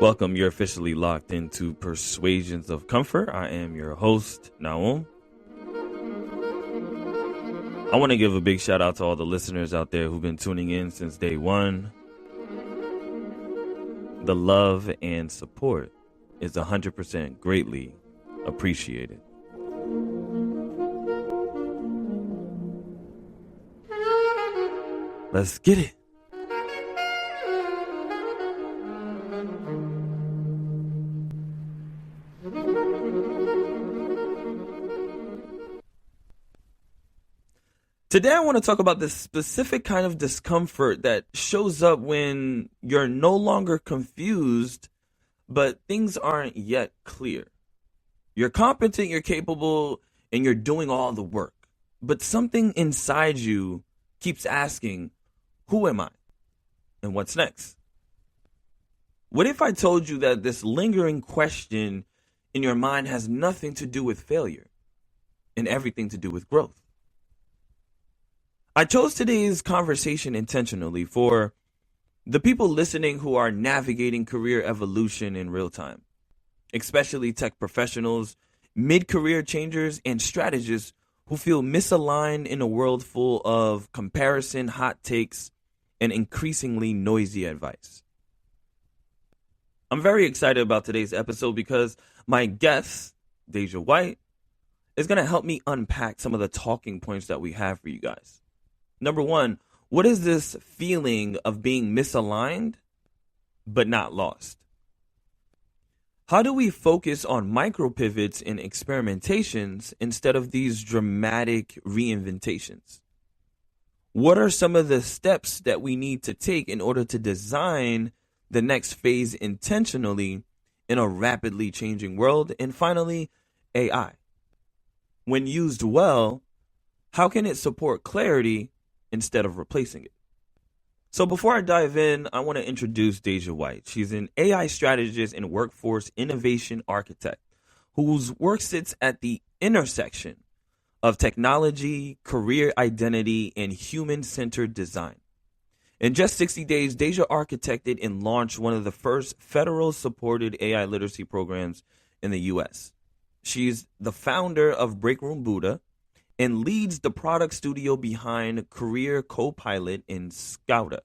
Welcome, you're officially locked into Persuasions of Comfort. I am your host, Naum. I want to give a big shout out to all the listeners out there who've been tuning in since day one. The love and support is 100% greatly appreciated. Let's get it. Today, I want to talk about this specific kind of discomfort that shows up when you're no longer confused, but things aren't yet clear. You're competent, you're capable, and you're doing all the work. But something inside you keeps asking, who am I? And what's next? What if I told you that this lingering question in your mind has nothing to do with failure and everything to do with growth? I chose today's conversation intentionally for the people listening who are navigating career evolution in real time, especially tech professionals, mid-career changers, and strategists who feel misaligned in a world full of comparison, hot takes, and increasingly noisy advice. I'm very excited about today's episode because my guest, Deja White, is going to help me unpack some of the talking points that we have for you guys. Number one, what is this feeling of being misaligned but not lost? How do we focus on micro pivots and experimentations instead of these dramatic reinventations? What are some of the steps that we need to take in order to design the next phase intentionally in a rapidly changing world? And finally, AI. When used well, how can it support clarity instead of replacing it? So before I dive in, I want to introduce Deja White. She's an AI strategist and workforce innovation architect whose work sits at the intersection of technology, career identity, and human-centered design. In just 60 days, Deja architected and launched one of the first federal supported AI literacy programs in the US. She's the founder of Breakroom Buddha and leads the product studio behind Career Copilot in Scouta.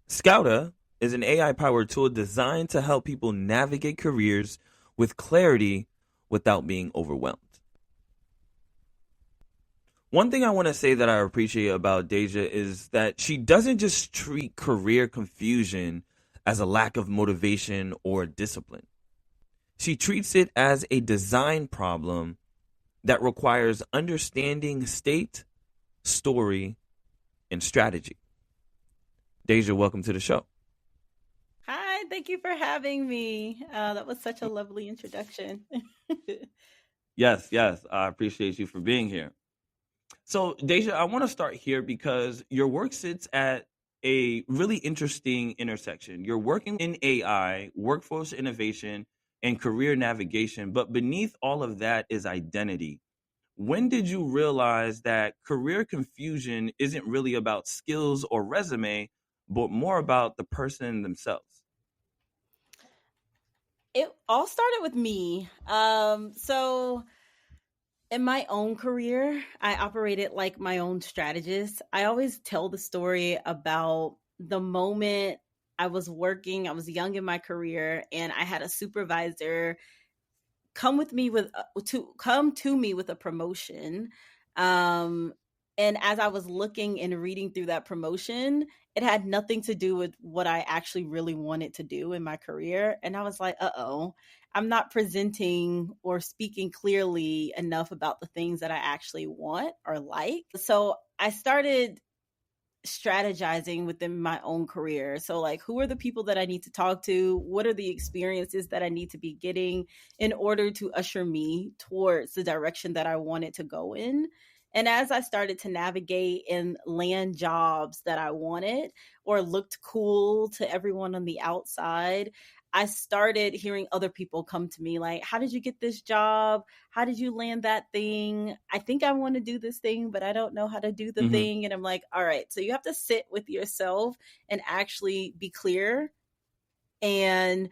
Scouta is an AI-powered tool designed to help people navigate careers with clarity without being overwhelmed. One thing I want to say that I appreciate about Deja is that she doesn't just treat career confusion as a lack of motivation or discipline. She treats it as a design problem that requires understanding state, story, and strategy. Deja, welcome to the show. Hi, thank you for having me. That was such a lovely introduction. Yes, I appreciate you for being here. So, Deja, I want to start here because your work sits at a really interesting intersection. You're working in AI, workforce innovation, and career navigation, but beneath all of that is identity. When did you realize that career confusion isn't really about skills or resume, but more about the person themselves? It all started with me. So in my own career, I operated like my own strategist. I always tell the story about the moment I was working, I was young in my career, and I had a supervisor come to me with a promotion. Um, and as I was looking and reading through that promotion, it had nothing to do with what I actually really wanted to do in my career. And I was like, uh-oh, I'm not presenting or speaking clearly enough about the things that I actually want or like. So I started strategizing within my own career. So, like, who are the people that I need to talk to? What are the experiences that I need to be getting in order to usher me towards the direction that I wanted to go in? And as I started to navigate and land jobs that I wanted or looked cool to everyone on the outside, I started hearing other people come to me like, how did you get this job? How did you land that thing? I think I want to do this thing, but I don't know how to do the Mm-hmm. thing. And I'm like, all right, so you have to sit with yourself and actually be clear and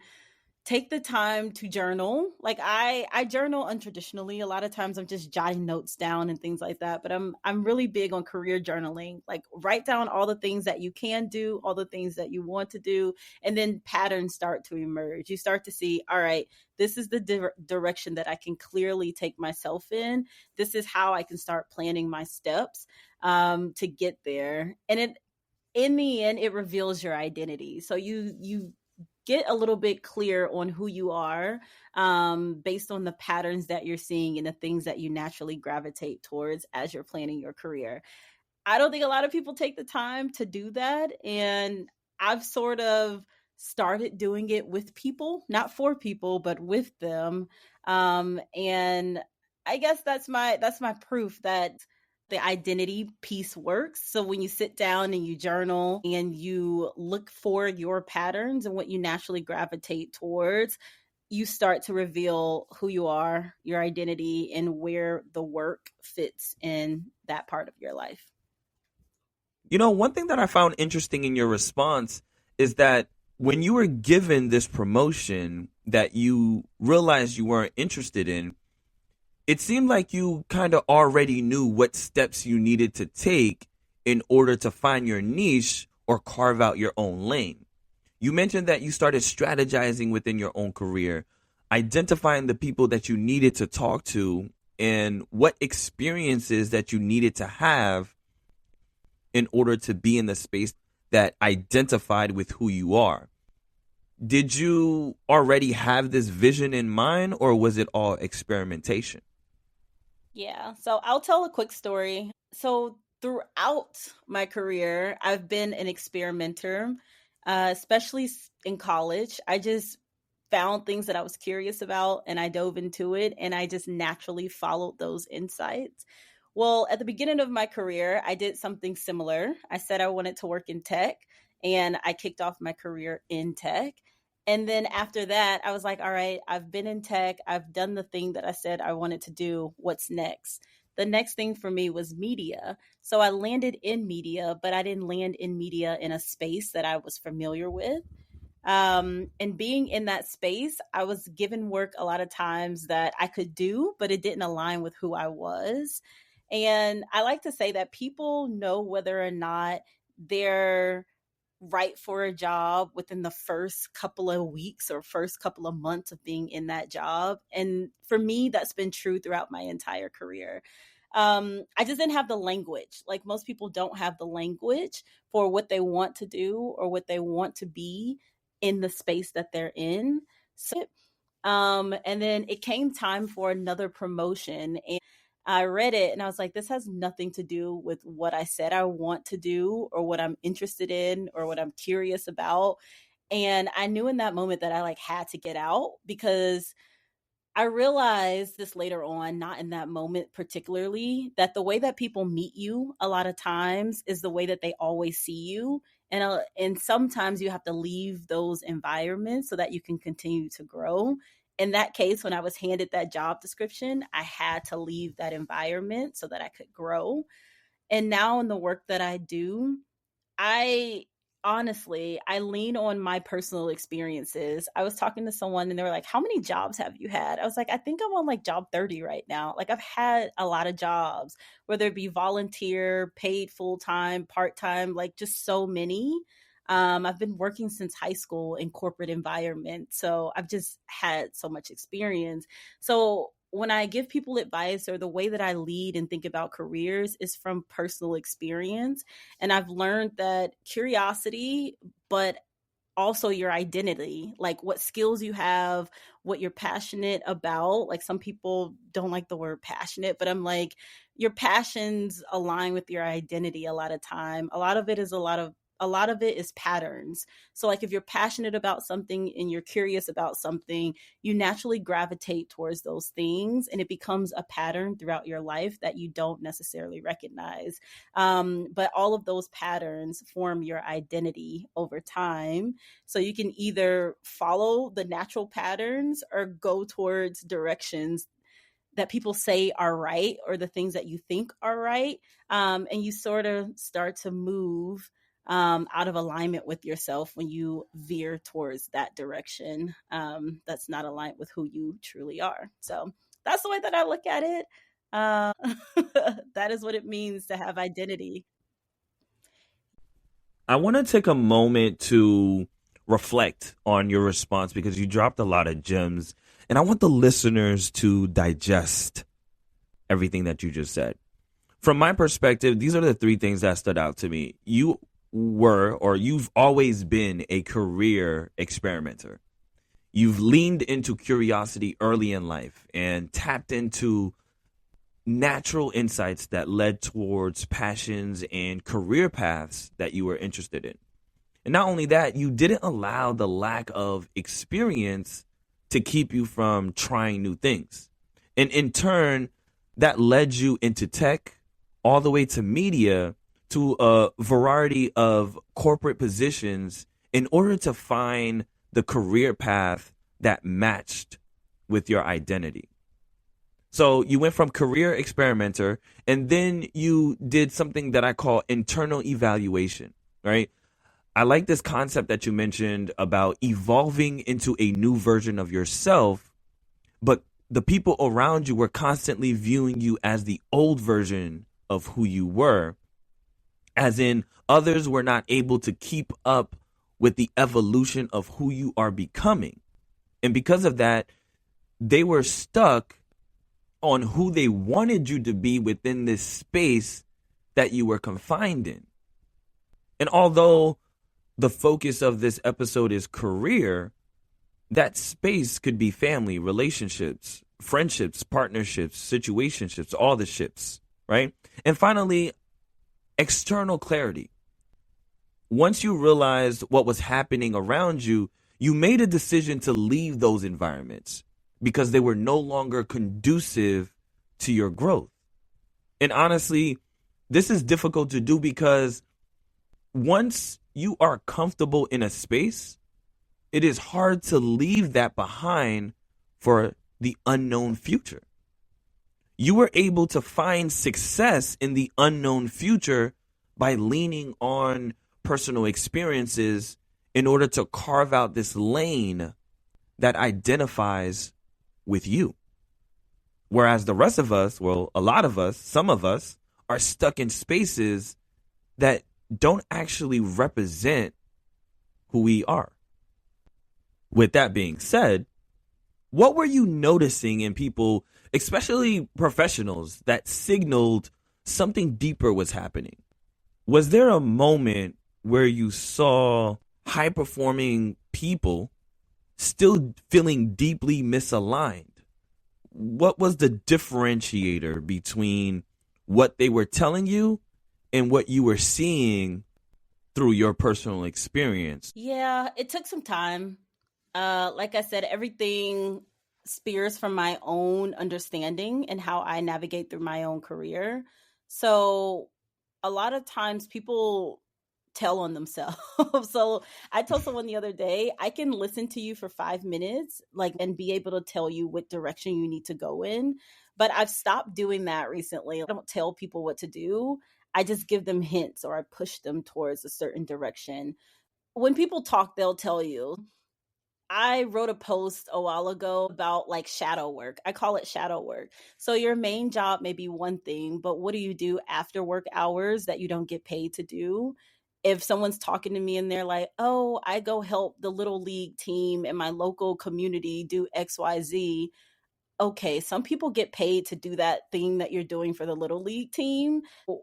take the time to journal. Like I journal untraditionally. A lot of times I'm just jotting notes down and things like that, but I'm really big on career journaling. Like write down all the things that you can do, all the things that you want to do, and then patterns start to emerge. You start to see, all right, this is the direction that I can clearly take myself in. This is how I can start planning my steps to get there. And it in the end it reveals your identity. So you get a little bit clear on who you are based on the patterns that you're seeing and the things that you naturally gravitate towards as you're planning your career. I don't think a lot of people take the time to do that. And I've sort of started doing it with people, not for people, but with them. And I guess that's my proof that the identity piece works. So when you sit down and you journal and you look for your patterns and what you naturally gravitate towards, you start to reveal who you are, your identity, and where the work fits in that part of your life. One thing that I found interesting in your response is that when you were given this promotion that you realized you weren't interested in, it seemed like you kind of already knew what steps you needed to take in order to find your niche or carve out your own lane. You mentioned that you started strategizing within your own career, identifying the people that you needed to talk to and what experiences that you needed to have in order to be in the space that identified with who you are. Did you already have this vision in mind, or was it all experimentation? Yeah. So I'll tell a quick story. So throughout my career, I've been an experimenter, especially in college. I just found things that I was curious about and I dove into it and I just naturally followed those insights. Well, at the beginning of my career, I did something similar. I said I wanted to work in tech and I kicked off my career in tech. And then after that, I was like, all right, I've been in tech. I've done the thing that I said I wanted to do. What's next? The next thing for me was media. So I landed in media, but I didn't land in media in a space that I was familiar with. And being in that space, I was given work a lot of times that I could do, but it didn't align with who I was. And I like to say that people know whether or not they're right for a job within the first couple of weeks or first couple of months of being in that job. And for me, that's been true throughout my entire career. I just didn't have the language. Like most people don't have the language for what they want to do or what they want to be in the space that they're in. So, and then it came time for another promotion. And I read it and I was like, this has nothing to do with what I said I want to do or what I'm interested in or what I'm curious about. And I knew in that moment that I like had to get out because I realized this later on, not in that moment particularly, that the way that people meet you a lot of times is the way that they always see you. And sometimes you have to leave those environments so that you can continue to grow. In that case, when I was handed that job description, I had to leave that environment so that I could grow. And now in the work that I do, I honestly, I lean on my personal experiences. I was talking to someone and they were like, "How many jobs have you had?" I was like, "I think I'm on like job 30 right now." Like I've had a lot of jobs, whether it be volunteer, paid full-time, part-time, like just so many. I've been working since high school in corporate environment. So I've just had so much experience. So when I give people advice or the way that I lead and think about careers is from personal experience. And I've learned that curiosity, but also your identity, like what skills you have, what you're passionate about. Like some people don't like the word passionate, but I'm like, your passions align with your identity a lot of time. A lot of it is a lot of a lot of it is patterns. So like if you're passionate about something and you're curious about something, you naturally gravitate towards those things, and it becomes a pattern throughout your life that you don't necessarily recognize. But all of those patterns form your identity over time. So you can either follow the natural patterns or go towards directions that people say are right, or the things that you think are right. And you sort of start to move out of alignment with yourself when you veer towards that direction that's not aligned with who you truly are. So that's the way that I look at it. That is what it means to have identity. I want to take a moment to reflect on your response because you dropped a lot of gems, and I want the listeners to digest everything that you just said. From my perspective, these are the three things that stood out to me. You were, or you've always been, a career experimenter. You've leaned into curiosity early in life and tapped into natural insights that led towards passions and career paths that you were interested in. And not only that, you didn't allow the lack of experience to keep you from trying new things. And in turn, that led you into tech, all the way to media, to a variety of corporate positions in order to find the career path that matched with your identity. So you went from career experimenter, and then you did something that I call internal evaluation, right? I like this concept that you mentioned about evolving into a new version of yourself, but the people around you were constantly viewing you as the old version of who you were, as in others were not able to keep up with the evolution of who you are becoming. And because of that, they were stuck on who they wanted you to be within this space that you were confined in. And although the focus of this episode is career, that space could be family, relationships, friendships, partnerships, situationships, all the ships, right? And finally, external clarity. Once you realized what was happening around you, you made a decision to leave those environments because they were no longer conducive to your growth. And honestly, this is difficult to do because once you are comfortable in a space, it is hard to leave that behind for the unknown future. You were able to find success in the unknown future by leaning on personal experiences in order to carve out this lane that identifies with you. Whereas the rest of us, well, a lot of us, some of us, are stuck in spaces that don't actually represent who we are. With that being said, what were you noticing in people, especially professionals, that signaled something deeper was happening? Was there a moment where you saw high performing people still feeling deeply misaligned? What was the differentiator between what they were telling you and what you were seeing through your personal experience? Yeah, it took some time. Like I said, everything spears from my own understanding and how I navigate through my own career. So a lot of times people tell on themselves. So I told someone the other day, I can listen to you for 5 minutes, like, and be able to tell you what direction you need to go in. But I've stopped doing that recently. I don't tell people what to do. I just give them hints, or I push them towards a certain direction. When people talk, they'll tell you. I wrote a post a while ago about like shadow work. I call it shadow work. So your main job may be one thing, but what do you do after work hours that you don't get paid to do? If someone's talking to me and they're like, oh, I go help the little league team in my local community do XYZ. Okay, some people get paid to do that thing that you're doing for the little league team.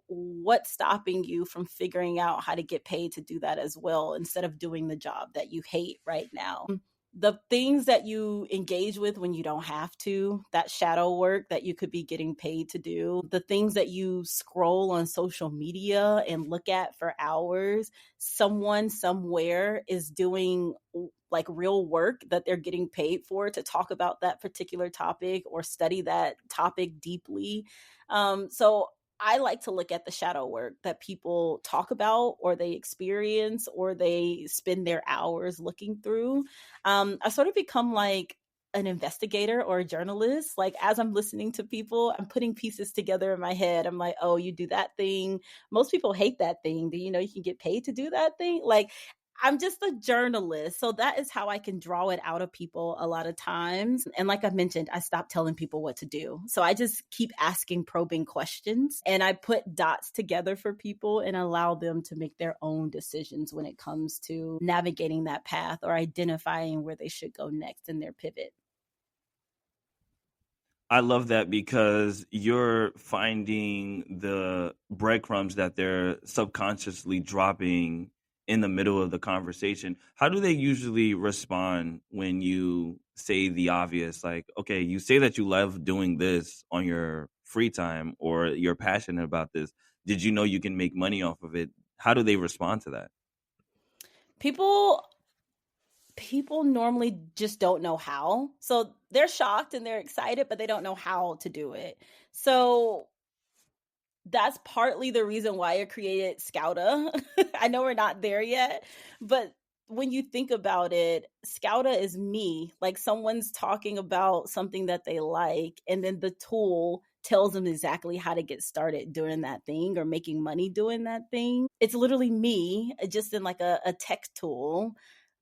What's stopping you from figuring out how to get paid to do that as well instead of doing the job that you hate right now? The things that you engage with when you don't have to, that shadow work that you could be getting paid to do, the things that you scroll on social media and look at for hours, someone somewhere is doing like real work that they're getting paid for to talk about that particular topic or study that topic deeply. So I like to look at the shadow work that people talk about or they experience or they spend their hours looking through. I sort of become like an investigator or a journalist. Like as I'm listening to people, I'm putting pieces together in my head. I'm like, oh, you do that thing. Most people hate that thing. Do you know you can get paid to do that thing? Like I'm just a journalist. So that is how I can draw it out of people a lot of times. And like I mentioned, I stopped telling people what to do. So I just keep asking probing questions and I put dots together for people and allow them to make their own decisions when it comes to navigating that path or identifying where they should go next in their pivot. I love that because you're finding the breadcrumbs that they're subconsciously dropping in the middle of the conversation. How do they usually respond when you say the obvious? Like, okay, you say that you love doing this on your free time or you're passionate about this. Did you know you can make money off of it? How do they respond to that? People people normally just don't know how. So they're shocked and they're excited, but they don't know how to do it. So that's partly the reason why I created Scouta. I know we're not there yet, but when you think about it, Scouta is me. Like someone's talking about something that they like, and then the tool tells them exactly how to get started doing that thing or making money doing that thing. It's literally me, just in like a tech tool.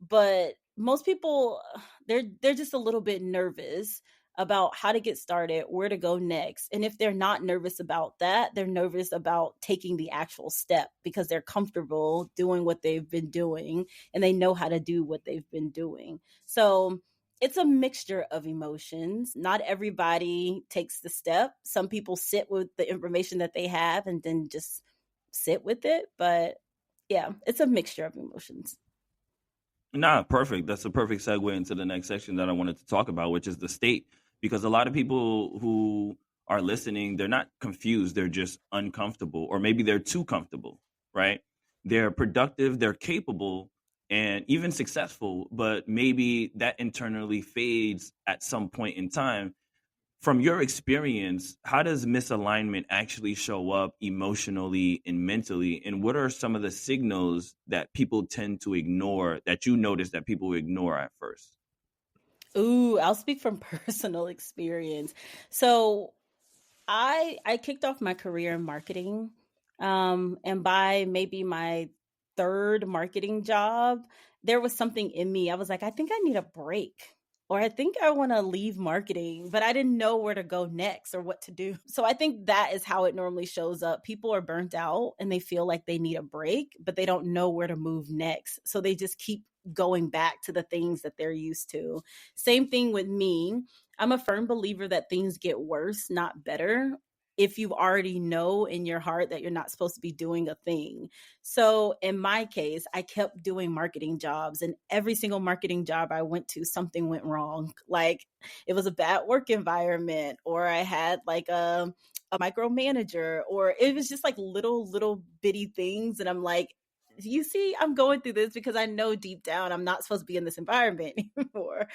But most people, they're just a little bit nervous about how to get started, where to go next. And if they're not nervous about that, they're nervous about taking the actual step because they're comfortable doing what they've been doing and they know how to do what they've been doing. So it's a mixture of emotions. Not everybody takes the step. Some people sit with the information that they have and then just sit with it. But yeah, it's a mixture of emotions. Nah, perfect. That's a perfect segue into the next section that I wanted to talk about, which is the state. Because a lot of people who are listening, they're not confused, they're just uncomfortable, or maybe they're too comfortable, right? They're productive, they're capable, and even successful, but maybe that internally fades at some point in time. From your experience, how does misalignment actually show up emotionally and mentally? And what are some of the signals that people tend to ignore that you notice that people ignore at first? Ooh, I'll speak from personal experience. So I kicked off my career in marketing. And by maybe my third marketing job, there was something in me. I was like, I think I need a break. Or I think I want to leave marketing, but I didn't know where to go next or what to do. So I think that is how it normally shows up. People are burnt out and they feel like they need a break, but they don't know where to move next. So they just keep going back to the things that they're used to. Same thing with me. I'm a firm believer that things get worse, not better, if you already know in your heart that you're not supposed to be doing a thing. So in my case, I kept doing marketing jobs, and every single marketing job I went to, something went wrong. Like it was a bad work environment, or I had like a micromanager, or it was just like little bitty things. And I'm like, you see, I'm going through this because I know deep down I'm not supposed to be in this environment anymore.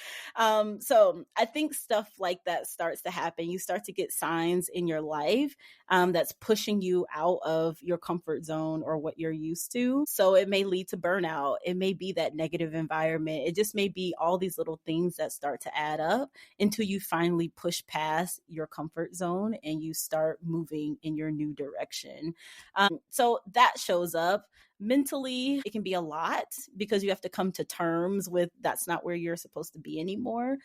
So I think stuff like that starts to happen. You start to get signs in your life that's pushing you out of your comfort zone or what you're used to. So it may lead to burnout. It may be that negative environment. It just may be all these little things that start to add up until you finally push past your comfort zone and you start moving in your new direction. So that shows up. Mentally, it can be a lot because you have to come to terms with that's not where you're supposed to be anymore.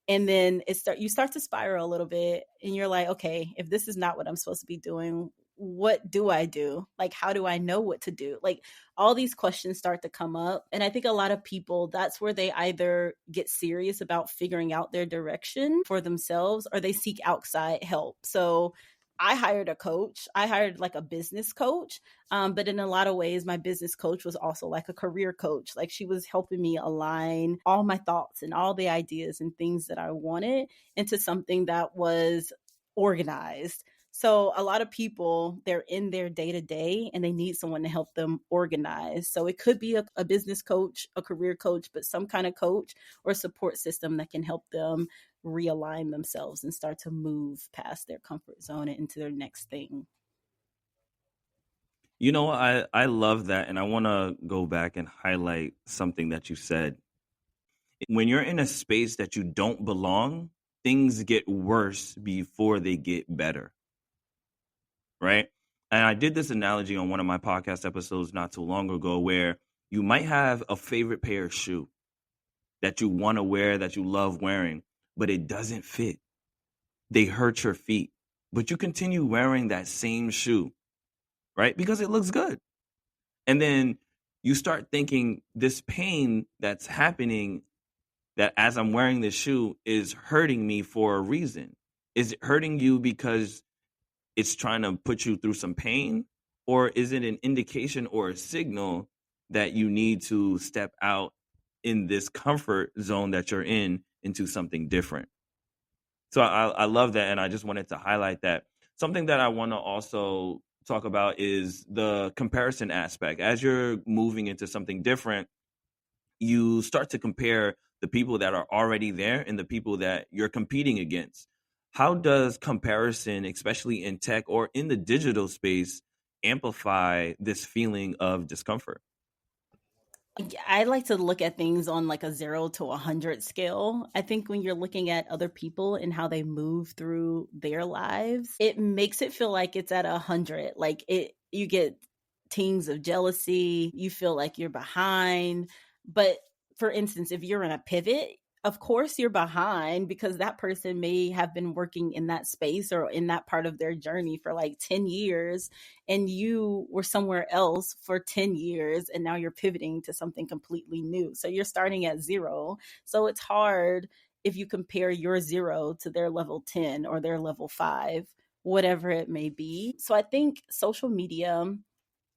And then you start to spiral a little bit and you're like, okay, if this is not what I'm supposed to be doing, what do I do? Like, how do I know what to do? Like, all these questions start to come up. And I think a lot of people, that's where they either get serious about figuring out their direction for themselves or they seek outside help. So I hired a coach. I hired like a business coach. But in a lot of ways, my business coach was also like a career coach. Like she was helping me align all my thoughts and all the ideas and things that I wanted into something that was organized. So a lot of people, they're in their day to day and they need someone to help them organize. So it could be a business coach, a career coach, but some kind of coach or support system that can help them realign themselves and start to move past their comfort zone and into their next thing. You know, I love that. And I want to go back and highlight something that you said. When you're in a space that you don't belong, things get worse before they get better. Right. And I did this analogy on one of my podcast episodes not too long ago where you might have a favorite pair of shoe that you want to wear, that you love wearing, but it doesn't fit. They hurt your feet, but you continue wearing that same shoe, right? Because it looks good. And then you start thinking this pain that's happening, that as I'm wearing this shoe is hurting me for a reason. Is it hurting you because it's trying to put you through some pain? Or is it an indication or a signal that you need to step out in this comfort zone that you're in into something different? So I love that. And I just wanted to highlight that. Something that I want to also talk about is the comparison aspect. As you're moving into something different, you start to compare the people that are already there and the people that you're competing against. How does comparison, especially in tech or in the digital space, amplify this feeling of discomfort? I like to look at things on like a 0 to 100 scale. I think when you're looking at other people and how they move through their lives, it makes it feel like it's at 100. Like you get tings of jealousy, you feel like you're behind. But for instance, if you're in a pivot, of course you're behind because that person may have been working in that space or in that part of their journey for like 10 years and you were somewhere else for 10 years and now you're pivoting to something completely new. So you're starting at 0. So it's hard if you compare your 0 to their level 10 or their level 5, whatever it may be. So I think social media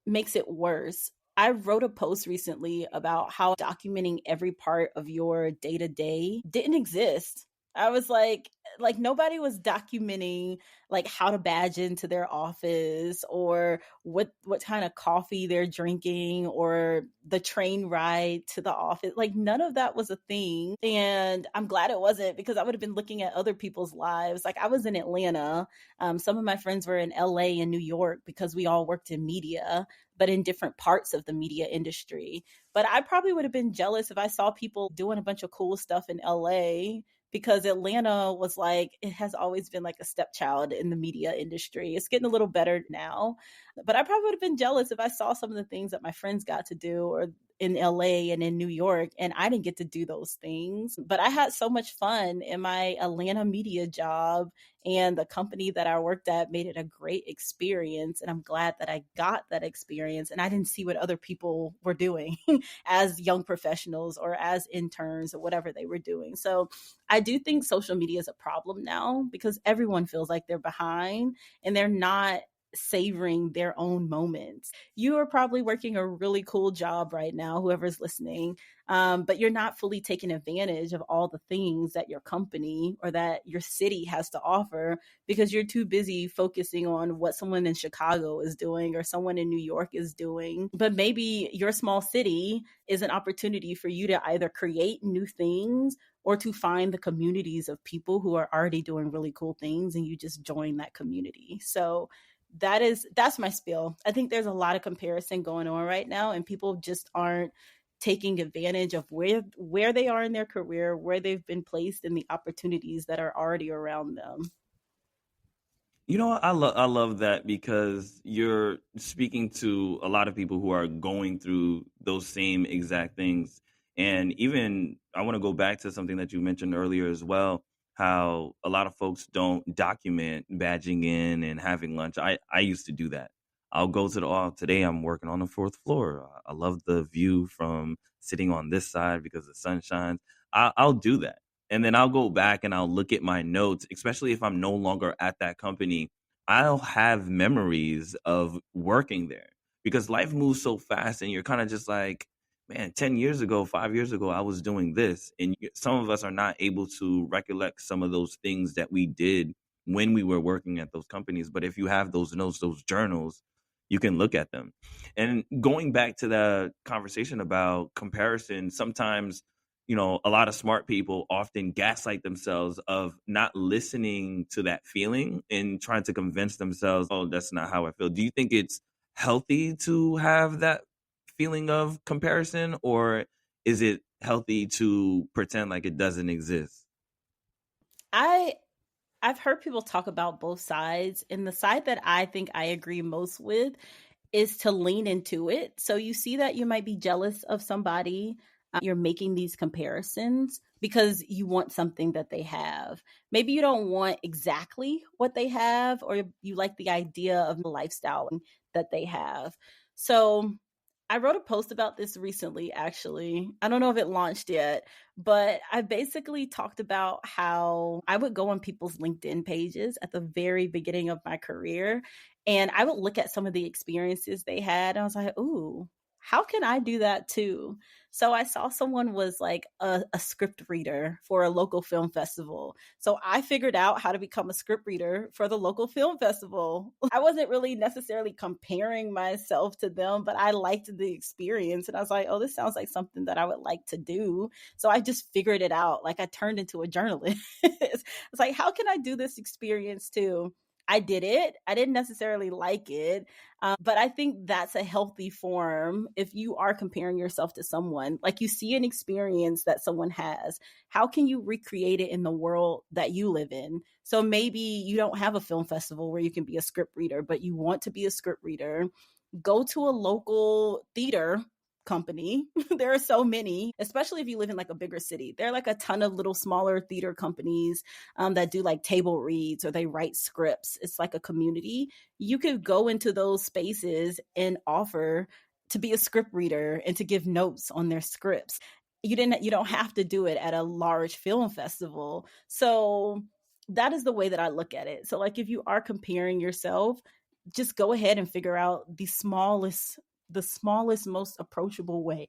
makes it worse. I wrote a post recently about how documenting every part of your day to day didn't exist. I was like nobody was documenting like how to badge into their office or what kind of coffee they're drinking or the train ride to the office. Like none of that was a thing. And I'm glad it wasn't because I would have been looking at other people's lives. Like I was in Atlanta. Some of my friends were in LA and New York because we all worked in media, but in different parts of the media industry. But I probably would have been jealous if I saw people doing a bunch of cool stuff in LA because Atlanta was like, it has always been like a stepchild in the media industry. It's getting a little better now. But I probably would have been jealous if I saw some of the things that my friends got to do or in LA and in New York, and I didn't get to do those things. But I had so much fun in my Atlanta media job, and the company that I worked at made it a great experience. And I'm glad that I got that experience and I didn't see what other people were doing as young professionals or as interns or whatever they were doing. So I do think social media is a problem now because everyone feels like they're behind and they're not savoring their own moments. You are probably working a really cool job right now, whoever's listening, but you're not fully taking advantage of all the things that your company or that your city has to offer because you're too busy focusing on what someone in Chicago is doing or someone in New York is doing. But maybe your small city is an opportunity for you to either create new things or to find the communities of people who are already doing really cool things and you just join that community. So that's my spiel. I think there's a lot of comparison going on right now and people just aren't taking advantage of where they are in their career, where they've been placed and the opportunities that are already around them. You know what? I love that because you're speaking to a lot of people who are going through those same exact things. And even I want to go back to something that you mentioned earlier as well, how a lot of folks don't document badging in and having lunch. I used to do that. I'll go to the today I'm working on the fourth floor. I love the view from sitting on this side because the sun shines. I'll do that. And then I'll go back and I'll look at my notes, especially if I'm no longer at that company. I'll have memories of working there because life moves so fast and you're kind of just like, man, 10 years ago, 5 years ago, I was doing this. And some of us are not able to recollect some of those things that we did when we were working at those companies. But if you have those notes, those journals, you can look at them. And going back to the conversation about comparison, sometimes a lot of smart people often gaslight themselves of not listening to that feeling and trying to convince themselves, oh, that's not how I feel. Do you think it's healthy to have that feeling of comparison, or is it healthy to pretend like it doesn't exist? I I've heard people talk about both sides, and the side that I think I agree most with is to lean into it. So you see that you might be jealous of somebody, you're making these comparisons because you want something that they have. Maybe you don't want exactly what they have, or you like the idea of the lifestyle that they have. So I wrote a post about this recently, actually. I don't know if it launched yet, but I basically talked about how I would go on people's LinkedIn pages at the very beginning of my career, and I would look at some of the experiences they had. And I was like, ooh, how can I do that too? So I saw someone was like a script reader for a local film festival. So I figured out how to become a script reader for the local film festival. I wasn't really necessarily comparing myself to them, but I liked the experience. And I was like, oh, this sounds like something that I would like to do. So I just figured it out. Like I turned into a journalist. It's like, how can I do this experience too? I did it. I didn't necessarily like it, but I think that's a healthy form. If you are comparing yourself to someone, like you see an experience that someone has, how can you recreate it in the world that you live in? So maybe you don't have a film festival where you can be a script reader, but you want to be a script reader. Go to a local theater company. There are so many, especially if you live in like a bigger city. There are like a ton of little smaller theater companies that do like table reads or they write scripts. It's like a community. You could go into those spaces and offer to be a script reader and to give notes on their scripts. You don't have to do it at a large film festival. So that is the way that I look at it. So like if you are comparing yourself, just go ahead and figure out the smallest most approachable way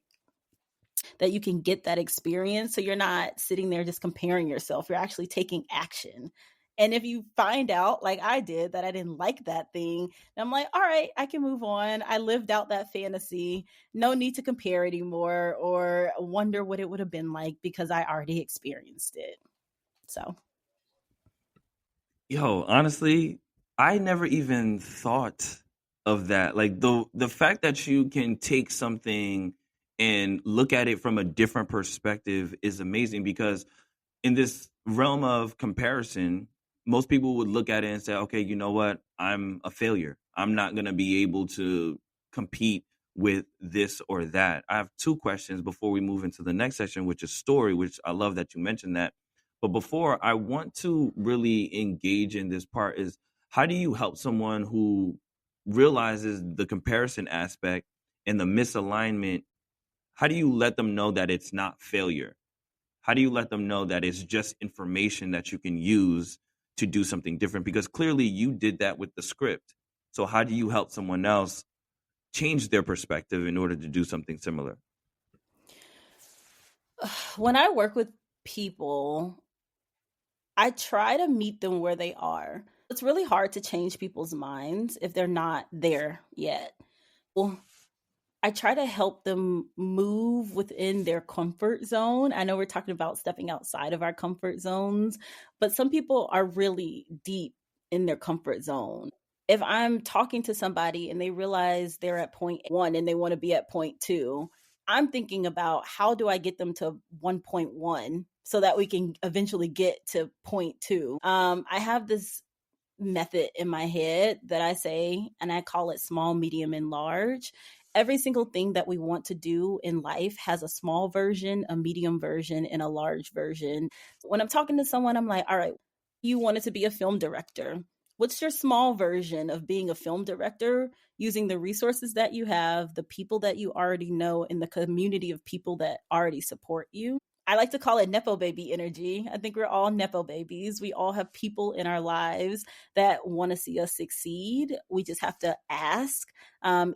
that you can get that experience, so you're not sitting there just comparing yourself, you're actually taking action. And if you find out like I did that I didn't like that thing, I'm like, all right, I can move on. I lived out that fantasy. No need to compare anymore or wonder what it would have been like because I already experienced it. So Yo, honestly, I never even thought of that. Like the fact that you can take something and look at it from a different perspective is amazing because in this realm of comparison, most people would look at it and say, okay, you know what? I'm a failure. I'm not going to be able to compete with this or that. I have two questions before we move into the next section, which is story, which I love that you mentioned that. But before I want to really engage in this part is how do you help someone who realizes the comparison aspect and the misalignment? How do you let them know that it's not failure? How do you let them know that it's just information that you can use to do something different? Because clearly you did that with the script. So how do you help someone else change their perspective in order to do something similar? when I work with people, I try to meet them where they are. It's really hard to change people's minds if they're not there yet. Well, I try to help them move within their comfort zone. I know we're talking about stepping outside of our comfort zones, but some people are really deep in their comfort zone. If I'm talking to somebody and they realize they're at point one and they want to be at point two, I'm thinking about how do I get them to 1.1 so that we can eventually get to point two. I have this method in my head that I say, and I call it small, medium, and large. Every single thing that we want to do in life has a small version, a medium version, and a large version. When I'm talking to someone, I'm like, all right, you wanted to be a film director. What's your small version of being a film director using the resources that you have, the people that you already know, and the community of people that already support you? I like to call it Nepo baby energy. I think we're all Nepo babies. We all have people in our lives that want to see us succeed. We just have to ask.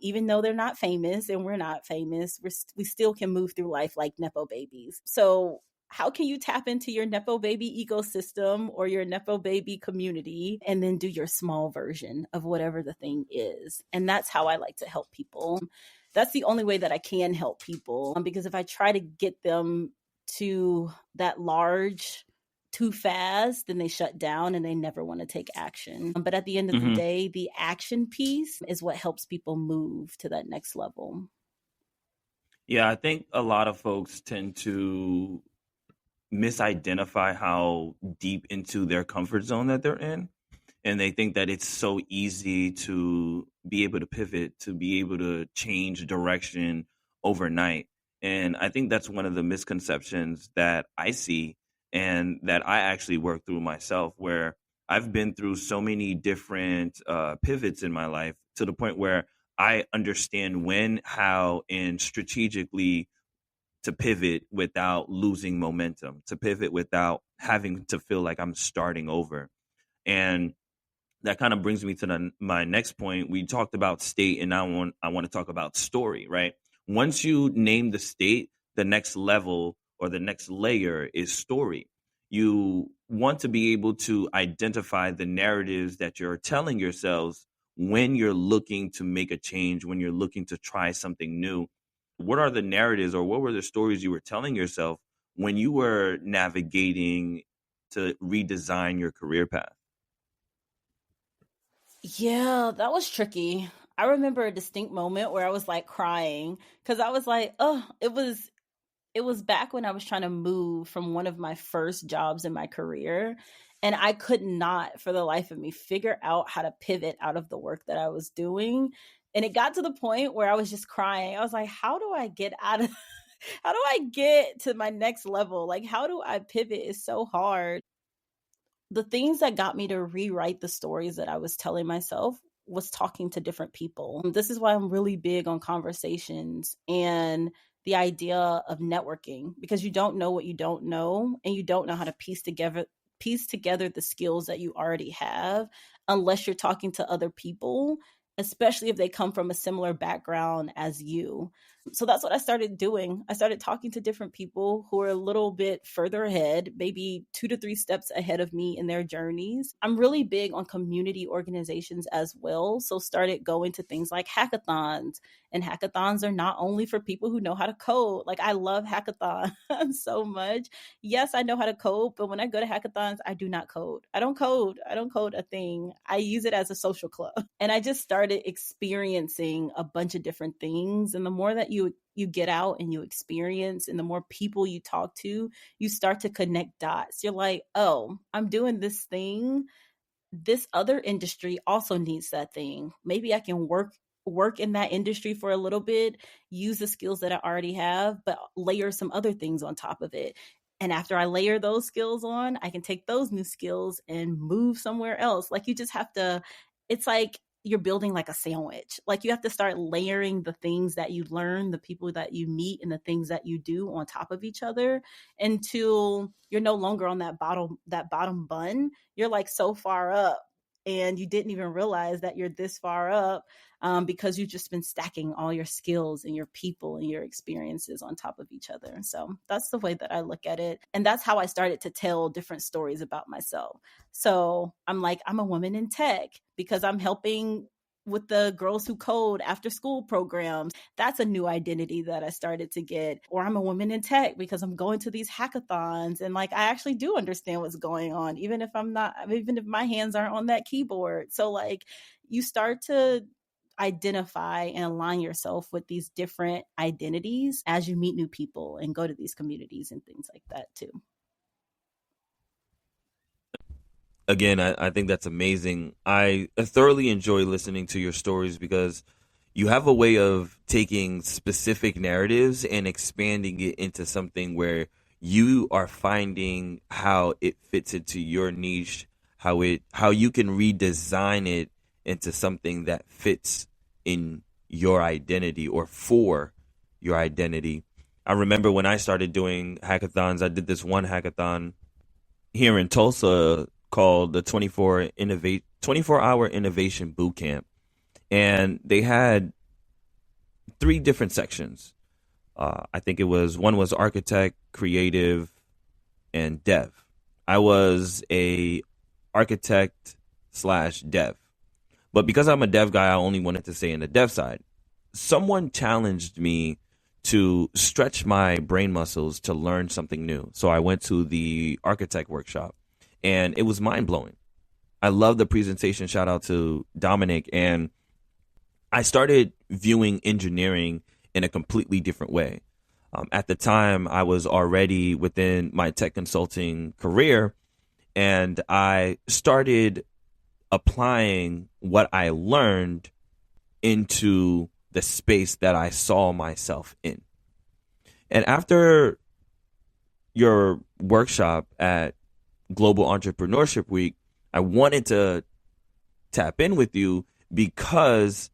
Even though they're not famous and we're not famous, we still can move through life like Nepo babies. So how can you tap into your Nepo baby ecosystem or your Nepo baby community and then do your small version of whatever the thing is? And that's how I like to help people. That's the only way that I can help people, because if I try to get them to that large too fast, then they shut down and they never want to take action. But at the end of the day, the action piece is what helps people move to that next level. Yeah, I think a lot of folks tend to misidentify how deep into their comfort zone that they're in. And they think that it's so easy to be able to pivot, to be able to change direction overnight. And I think that's one of the misconceptions that I see and that I actually work through myself, where I've been through so many different pivots in my life to the point where I understand when, how, and strategically to pivot without losing momentum, to pivot without having to feel like I'm starting over. And that kind of brings me to my next point. We talked about state, and I want to talk about story, right? Once you name the state, the next level or the next layer is story. You want to be able to identify the narratives that you're telling yourselves when you're looking to make a change, when you're looking to try something new. What are the narratives, or what were the stories you were telling yourself when you were navigating to redesign your career path? Yeah, that was tricky. I remember a distinct moment where I was like crying because I was like, oh, it was back when I was trying to move from one of my first jobs in my career. And I could not, for the life of me, figure out how to pivot out of the work that I was doing. And it got to the point where I was just crying. I was like, how do I get out of, how do I get to my next level? Like, how do I pivot? It's so hard. The things that got me to rewrite the stories that I was telling myself was talking to different people. This is why I'm really big on conversations and the idea of networking, because you don't know what you don't know, and you don't know how to piece together the skills that you already have unless you're talking to other people, especially if they come from a similar background as you. So that's what I started doing. I started talking to different people who are a little bit further ahead, maybe 2 to 3 steps ahead of me in their journeys. I'm really big on community organizations as well. So started going to things like hackathons. And hackathons are not only for people who know how to code. Like, I love hackathons so much. Yes, I know how to code, but when I go to hackathons, I do not code. I don't code. I don't code a thing. I use it as a social club. And I just started experiencing a bunch of different things. And the more that you get out and you experience, and the more people you talk to, you start to connect dots. You're like, oh, I'm doing this thing. This other industry also needs that thing. Maybe I can work in that industry for a little bit, use the skills that I already have, but layer some other things on top of it. And after I layer those skills on, I can take those new skills and move somewhere else. Like, you just have to, it's like you're building like a sandwich. Like, you have to start layering the things that you learn, the people that you meet, and the things that you do on top of each other until you're no longer on that bottom bun. You're like so far up and you didn't even realize that you're this far up, because you've just been stacking all your skills and your people and your experiences on top of each other. So that's the way that I look at it. And that's how I started to tell different stories about myself. So I'm like, I'm a woman in tech because I'm helping with the girls who code after school programs. That's a new identity that I started to get. Or I'm a woman in tech because I'm going to these hackathons and like I actually do understand what's going on, even if my hands aren't on that keyboard. So like, you start to identify and align yourself with these different identities as you meet new people and go to these communities and things like that too. Again, I think that's amazing. I thoroughly enjoy listening to your stories because you have a way of taking specific narratives and expanding it into something where you are finding how it fits into your niche, how you can redesign it into something that fits in your identity or for your identity. I remember when I started doing hackathons, I did this one hackathon here in Tulsa called the 24-hour innovation boot camp. And they had three different sections. I think it was one was architect, creative, and dev. I was a architect slash dev. But because I'm a dev guy, I only wanted to stay in the dev side. Someone challenged me to stretch my brain muscles to learn something new. So I went to the architect workshop and it was mind blowing. I love the presentation. Shout out to Dominic. And I started viewing engineering in a completely different way. At the time, I was already within my tech consulting career, and I started applying what I learned into the space that I saw myself in. And after your workshop at Global Entrepreneurship Week, I wanted to tap in with you because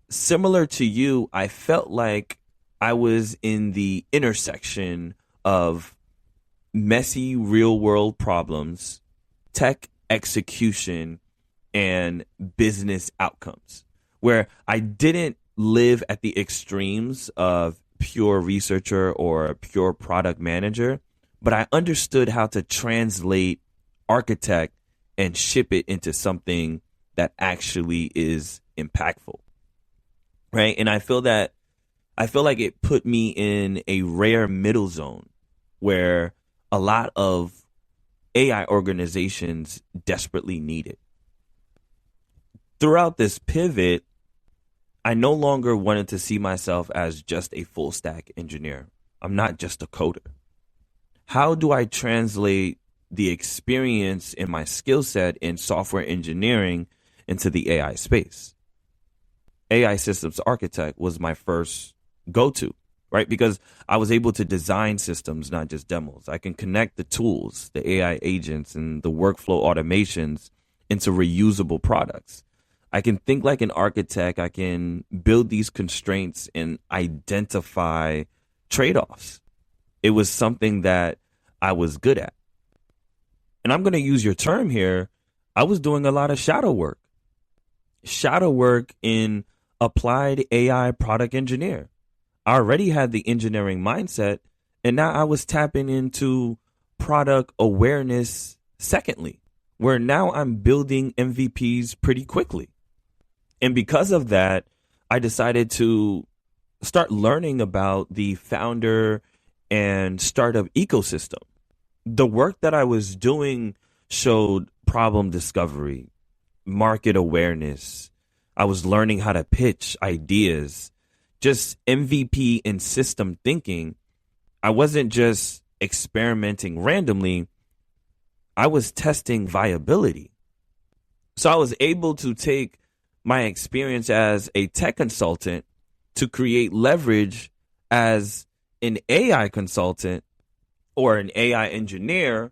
similar to you, I felt like I was in the intersection of messy real world problems, tech execution, and business outcomes, where I didn't live at the extremes of pure researcher or pure product manager, but I understood how to translate architect and ship it into something that actually is impactful. Right. And I feel like it put me in a rare middle zone where a lot of AI organizations desperately need it. Throughout this pivot, I no longer wanted to see myself as just a full stack engineer. I'm not just a coder. How do I translate the experience in my skill set in software engineering into the AI space? AI systems architect was my first go-to, right? Because I was able to design systems, not just demos. I can connect the tools, the AI agents, and the workflow automations into reusable products. I can think like an architect. I can build these constraints and identify trade-offs. It was something that I was good at. And I'm going to use your term here. I was doing a lot of shadow work in applied AI product engineer. I already had the engineering mindset, and now I was tapping into product awareness secondly, where now I'm building MVPs pretty quickly. And because of that, I decided to start learning about the founder and startup ecosystem. The work that I was doing showed problem discovery, market awareness. I was learning how to pitch ideas, just MVP and system thinking. I wasn't just experimenting randomly. I was testing viability. So I was able to take my experience as a tech consultant to create leverage as an AI consultant or an AI engineer,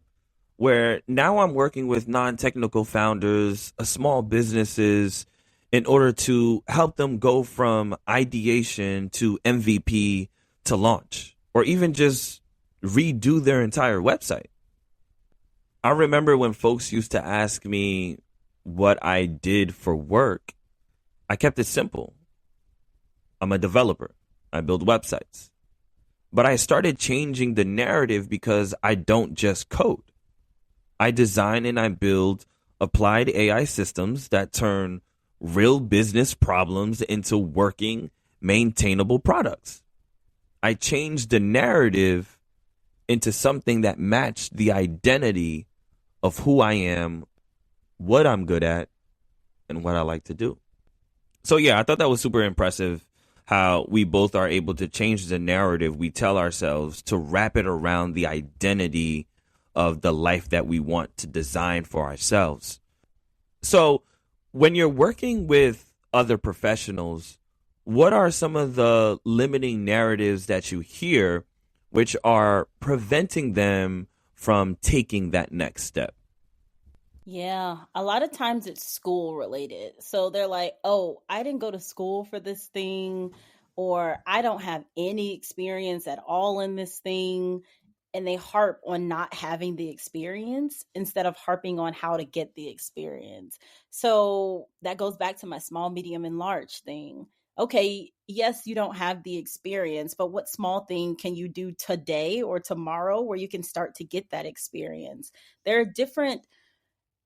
where now I'm working with non-technical founders, small businesses, in order to help them go from ideation to MVP to launch, or even just redo their entire website. I remember when folks used to ask me what I did for work, I kept it simple. I'm a developer. I build websites. But I started changing the narrative because I don't just code. I design and I build applied AI systems that turn real business problems into working, maintainable products. I changed the narrative into something that matched the identity of who I am, what I'm good at, and what I like to do. So yeah, I thought that was super impressive how we both are able to change the narrative we tell ourselves to wrap it around the identity of the life that we want to design for ourselves. So when you're working with other professionals, what are some of the limiting narratives that you hear which are preventing them from taking that next step? Yeah, a lot of times it's school related. So they're like, oh, I didn't go to school for this thing, or I don't have any experience at all in this thing. And they harp on not having the experience instead of harping on how to get the experience. So that goes back to my small, medium, and large thing. Okay, yes, you don't have the experience, but what small thing can you do today or tomorrow where you can start to get that experience? There are different,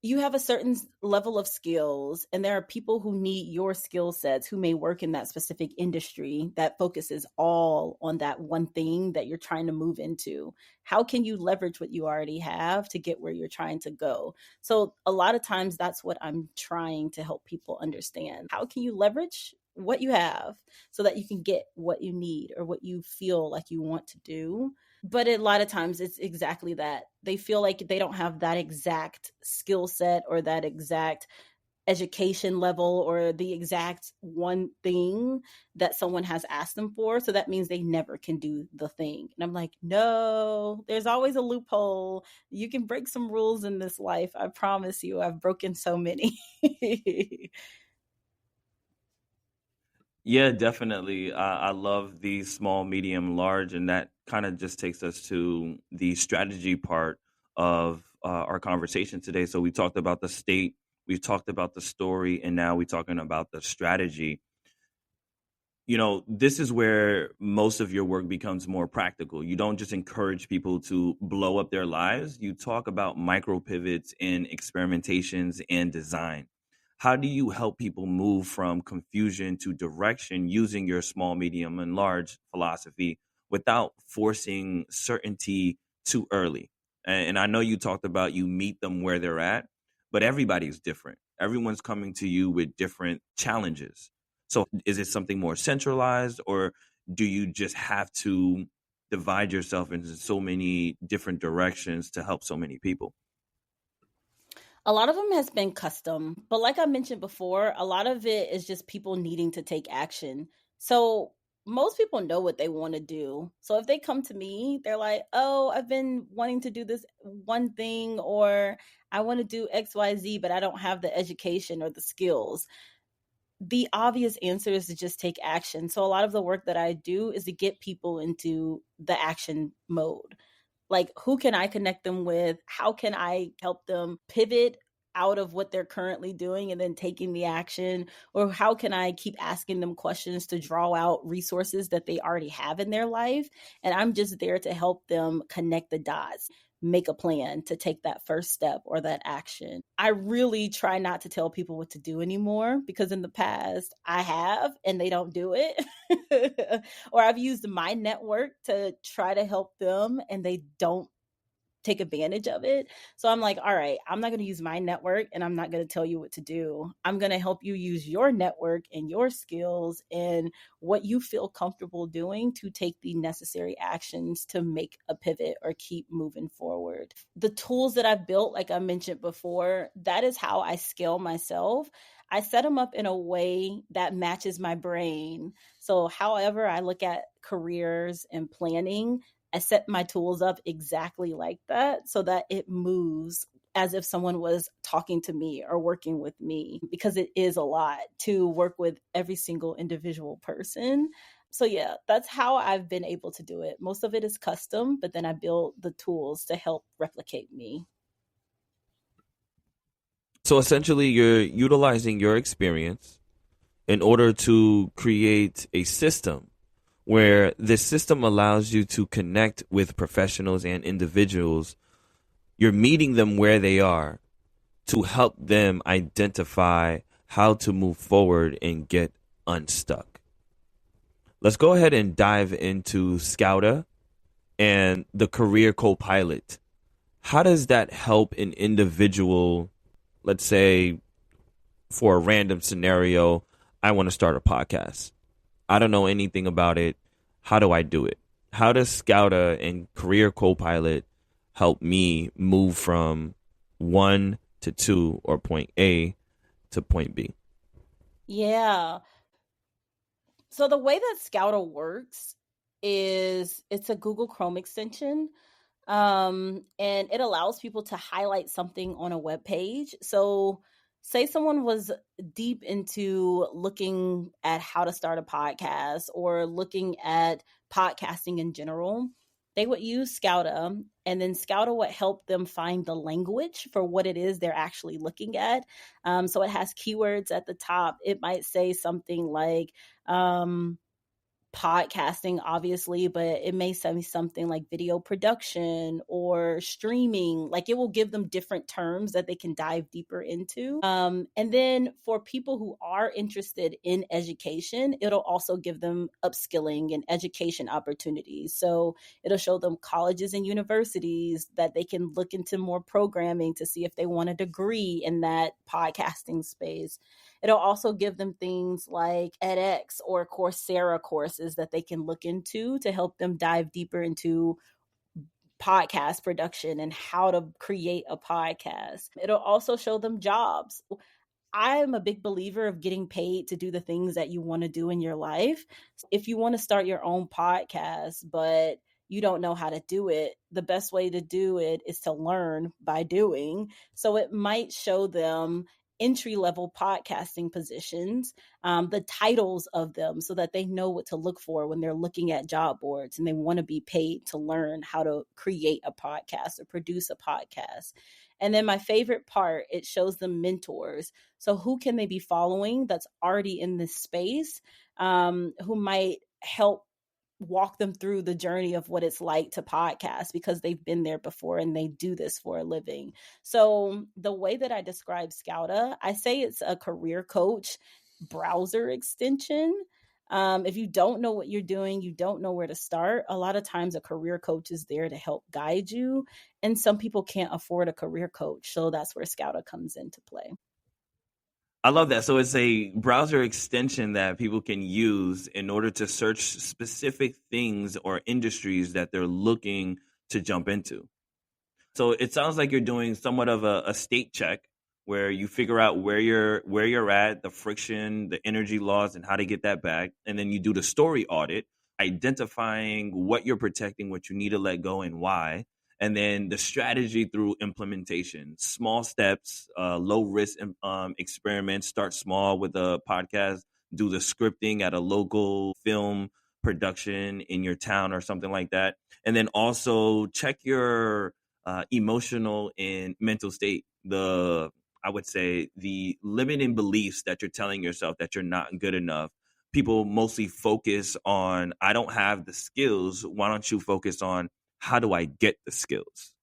you have a certain level of skills, and there are people who need your skill sets who may work in that specific industry that focuses all on that one thing that you're trying to move into. How can you leverage what you already have to get where you're trying to go? So a lot of times that's what I'm trying to help people understand. How can you leverage what you have so that you can get what you need or what you feel like you want to do? But a lot of times it's exactly that. They feel like they don't have that exact skill set or that exact education level or the exact one thing that someone has asked them for. So that means they never can do the thing. And I'm like, no, there's always a loophole. You can break some rules in this life. I promise you, I've broken so many. Yeah, definitely. I love the small, medium, large, and that kind of just takes us to the strategy part of our conversation today. So we talked about the state, we talked about the story, and now we're talking about the strategy. This is where most of your work becomes more practical. You don't just encourage people to blow up their lives. You talk about micro pivots and experimentations and design. How do you help people move from confusion to direction using your small, medium, and large philosophy without forcing certainty too early? And I know you talked about you meet them where they're at, but everybody's different. Everyone's coming to you with different challenges. So is it something more centralized, or do you just have to divide yourself into so many different directions to help so many people? A lot of them has been custom, but like I mentioned before, a lot of it is just people needing to take action. So most people know what they want to do. So if they come to me, they're like, "Oh, I've been wanting to do this one thing, or I want to do XYZ, but I don't have the education or the skills." The obvious answer is to just take action. So a lot of the work that I do is to get people into the action mode. Like, who can I connect them with? How can I help them pivot out of what they're currently doing and then taking the action? Or how can I keep asking them questions to draw out resources that they already have in their life? And I'm just there to help them connect the dots, make a plan to take that first step or that action. I really try not to tell people what to do anymore, because in the past I have and they don't do it. Or I've used my network to try to help them and they don't take advantage of it. So I'm like, all right, I'm not going to use my network and I'm not going to tell you what to do. I'm going to help you use your network and your skills and what you feel comfortable doing to take the necessary actions to make a pivot or keep moving forward. The tools that I've built, like I mentioned before, that is how I scale myself. I set them up in a way that matches my brain. So, however, I look at careers and planning, I set my tools up exactly like that so that it moves as if someone was talking to me or working with me, because it is a lot to work with every single individual person. So, yeah, that's how I've been able to do it. Most of it is custom, but then I build the tools to help replicate me. So essentially, you're utilizing your experience in order to create a system where this system allows you to connect with professionals and individuals. You're meeting them where they are to help them identify how to move forward and get unstuck. Let's go ahead and dive into Scouta and the career co-pilot. How does that help an individual, let's say for a random scenario, I want to start a podcast. I don't know anything about it. How do I do it? How does Scouta and Career Copilot help me move from one to two, or point A to point B? Yeah. So the way that Scouta works is it's a Google Chrome extension. And it allows people to highlight something on a web page. So say someone was deep into looking at how to start a podcast or looking at podcasting in general, they would use Scouta, and then Scouta would help them find the language for what it is they're actually looking at. So it has keywords at the top. It might say something like, podcasting, obviously, but it may say something like video production or streaming. Like, it will give them different terms that they can dive deeper into. And then for people who are interested in education, it'll also give them upskilling and education opportunities. So it'll show them colleges and universities that they can look into more programming to see if they want a degree in that podcasting space. It'll also give them things like edX or Coursera courses that they can look into to help them dive deeper into podcast production and how to create a podcast. It'll also show them jobs. I'm a big believer of getting paid to do the things that you want to do in your life. If you want to start your own podcast, but you don't know how to do it, the best way to do it is to learn by doing. So it might show them entry level podcasting positions, the titles of them, so that they know what to look for when they're looking at job boards and they want to be paid to learn how to create a podcast or produce a podcast. And then my favorite part, it shows them mentors. So who can they be following that's already in this space, who might help walk them through the journey of what it's like to podcast because they've been there before and they do this for a living. So the way that I describe Scouta, I say it's a career coach browser extension. If you don't know what you're doing, you don't know where to start, a lot of times a career coach is there to help guide you. And some people can't afford a career coach. So that's where Scouta comes into play. I love that. So it's a browser extension that people can use in order to search specific things or industries that they're looking to jump into. So it sounds like you're doing somewhat of a state check where you figure out where you're at, the friction, the energy loss, and how to get that back. And then you do the story audit, identifying what you're protecting, what you need to let go, and why. And then the strategy through implementation, small steps, low risk experiments. Start small with a podcast, do the scripting at a local film production in your town or something like that. And then also check your emotional and mental state. I would say the limiting beliefs that you're telling yourself that you're not good enough. People mostly focus on, I don't have the skills. Why don't you focus on, how do I get the skills?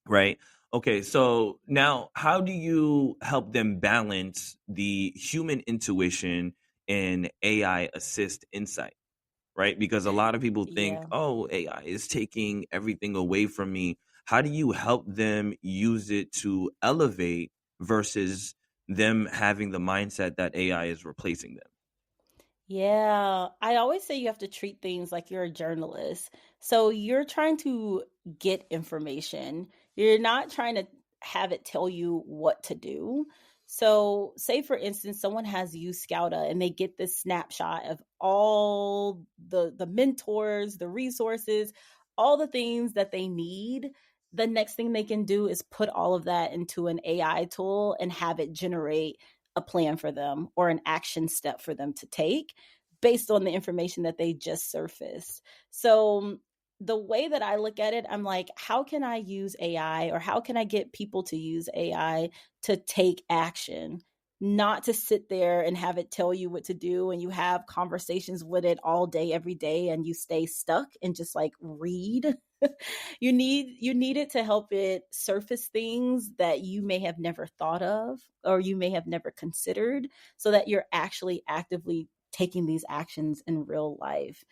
Right? Okay, so now how do you help them balance the human intuition and AI assist insight? Right? Because a lot of people think, Yeah. oh, AI is taking everything away from me. How do you help them use it to elevate versus them having the mindset that AI is replacing them? Yeah, I always say you have to treat things like you're a journalist. So you're trying to get information. You're not trying to have it tell you what to do. So, say for instance, someone has used Scouta and they get this snapshot of all the mentors, the resources, all the things that they need. The next thing they can do is put all of that into an AI tool and have it generate a plan for them or an action step for them to take based on the information that they just surfaced. So the way that I look at it, I'm like, how can I use AI or how can I get people to use AI to take action? Not to sit there and have it tell you what to do and you have conversations with it all day, every day, and you stay stuck and just like read. You need it to help it surface things that you may have never thought of or you may have never considered, so that you're actually actively taking these actions in real life.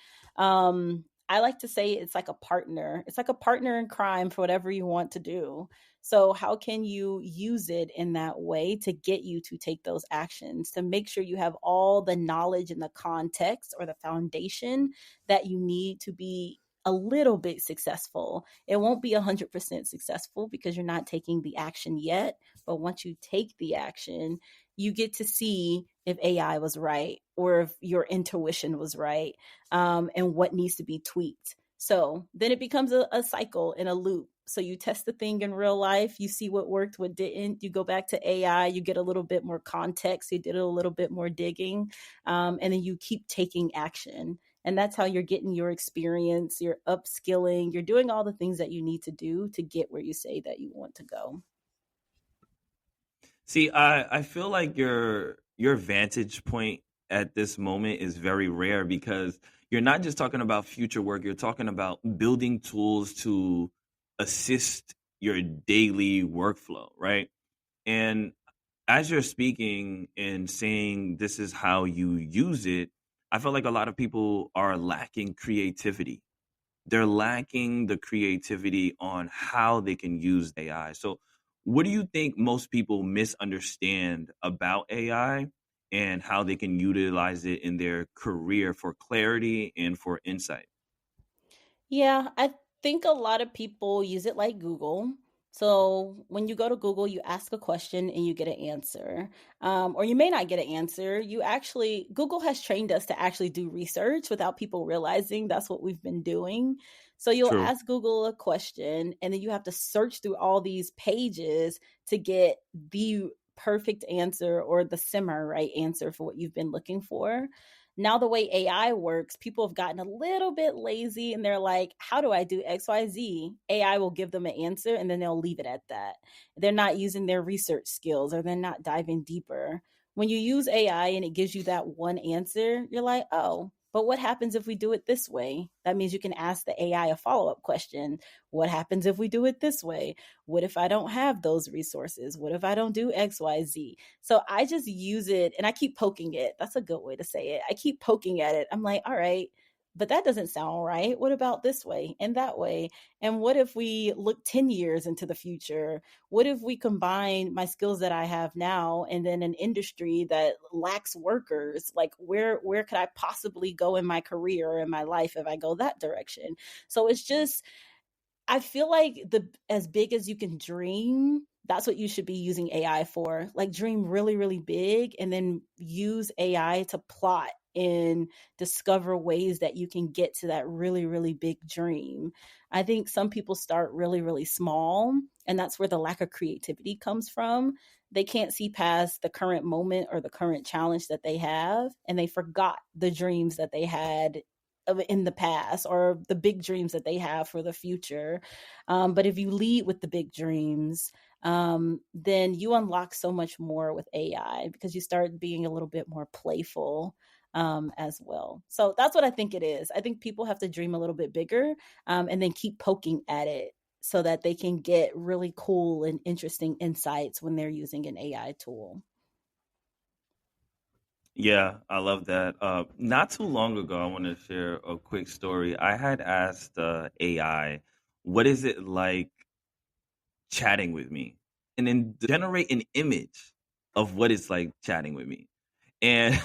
I like to say it's like a partner. It's like a partner in crime for whatever you want to do. So, how can you use it in that way to get you to take those actions, to make sure you have all the knowledge and the context or the foundation that you need to be a little bit successful? It won't be 100% successful because you're not taking the action yet. But once you take the action, you get to see if AI was right or if your intuition was right, and what needs to be tweaked. So then it becomes a cycle and a loop. So you test the thing in real life, you see what worked, what didn't. You go back to AI, you get a little bit more context, you did a little bit more digging, and then you keep taking action. And that's how you're getting your experience, you're upskilling, you're doing all the things that you need to do to get where you say that you want to go. See, I feel like your vantage point at this moment is very rare because you're not just talking about future work, you're talking about building tools to assist your daily workflow, right? And as you're speaking and saying this is how you use it, I feel like a lot of people are lacking creativity. They're lacking the creativity on how they can use AI. So, what do you think most people misunderstand about AI and how they can utilize it in their career for clarity and for insight? Yeah, I think a lot of people use it like Google. So when you go to Google, you ask a question and you get an answer. Or you may not get an answer. Google has trained us to actually do research without people realizing that's what we've been doing. So you'll True. ask Google a question and then you have to search through all these pages to get the perfect answer or the semi right answer for what you've been looking for. Now the way AI works, people have gotten a little bit lazy and they're like, how do I do XYZ? AI will give them an answer and then they'll leave it at that. They're not using their research skills or they're not diving deeper. When you use AI and it gives you that one answer, you're like, oh, but what happens if we do it this way? That means you can ask the AI a follow up question. What happens if we do it this way? What if I don't have those resources? What if I don't do XYZ? So I just use it and I keep poking it. That's a good way to say it. I keep poking at it. I'm like, all right, but that doesn't sound right. What about this way and that way? And what if we look 10 years into the future? What if we combine my skills that I have now and then an industry that lacks workers? Like where could I possibly go in my career or in my life if I go that direction? So it's just I feel like the as big as you can dream, that's what you should be using AI for. Like dream really, really big and then use AI to plot and discover ways that you can get to that really, really big dream. I think some people start really, really small, and that's where the lack of creativity comes from. They can't see past the current moment or the current challenge that they have, and they forgot the dreams that they had in the past or the big dreams that they have for the future. But if you lead with the big dreams, then you unlock so much more with AI because you start being a little bit more playful as well. So that's what I think it is. I think people have to dream a little bit bigger and then keep poking at it so that they can get really cool and interesting insights when they're using an AI tool. Yeah, I love that. Not too long ago, I want to share a quick story. I had asked AI, what is it like chatting with me? And then generate an image of what it's like chatting with me. And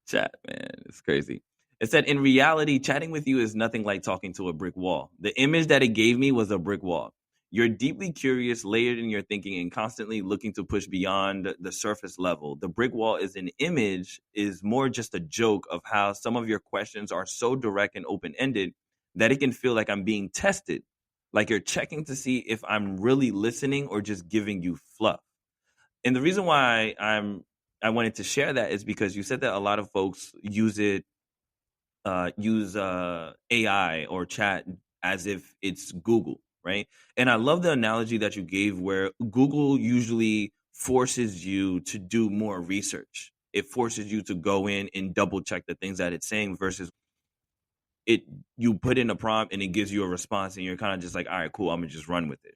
chat, man, it's crazy. It said, in reality, chatting with you is nothing like talking to a brick wall. The image that it gave me was a brick wall. You're deeply curious, layered in your thinking, and constantly looking to push beyond the surface level. The brick wall is an image, is more just a joke of how some of your questions are so direct and open ended that it can feel like I'm being tested, like you're checking to see if I'm really listening or just giving you fluff. And the reason why I wanted to share that is because you said that a lot of folks use AI or chat as if it's Google, right? And I love the analogy that you gave where Google usually forces you to do more research. It forces you to go in and double check the things that it's saying versus it you put in a prompt and it gives you a response and you're kind of just like, all right, cool, I'm gonna just run with it.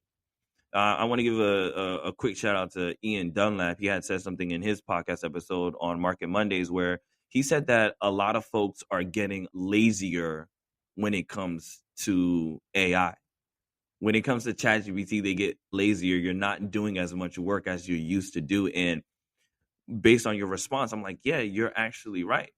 I want to give a quick shout out to Ian Dunlap. He had said something in his podcast episode on Market Mondays where he said that a lot of folks are getting lazier when it comes to AI. When it comes to ChatGPT, they get lazier. You're not doing as much work as you used to do. And based on your response, I'm like, yeah, you're actually right.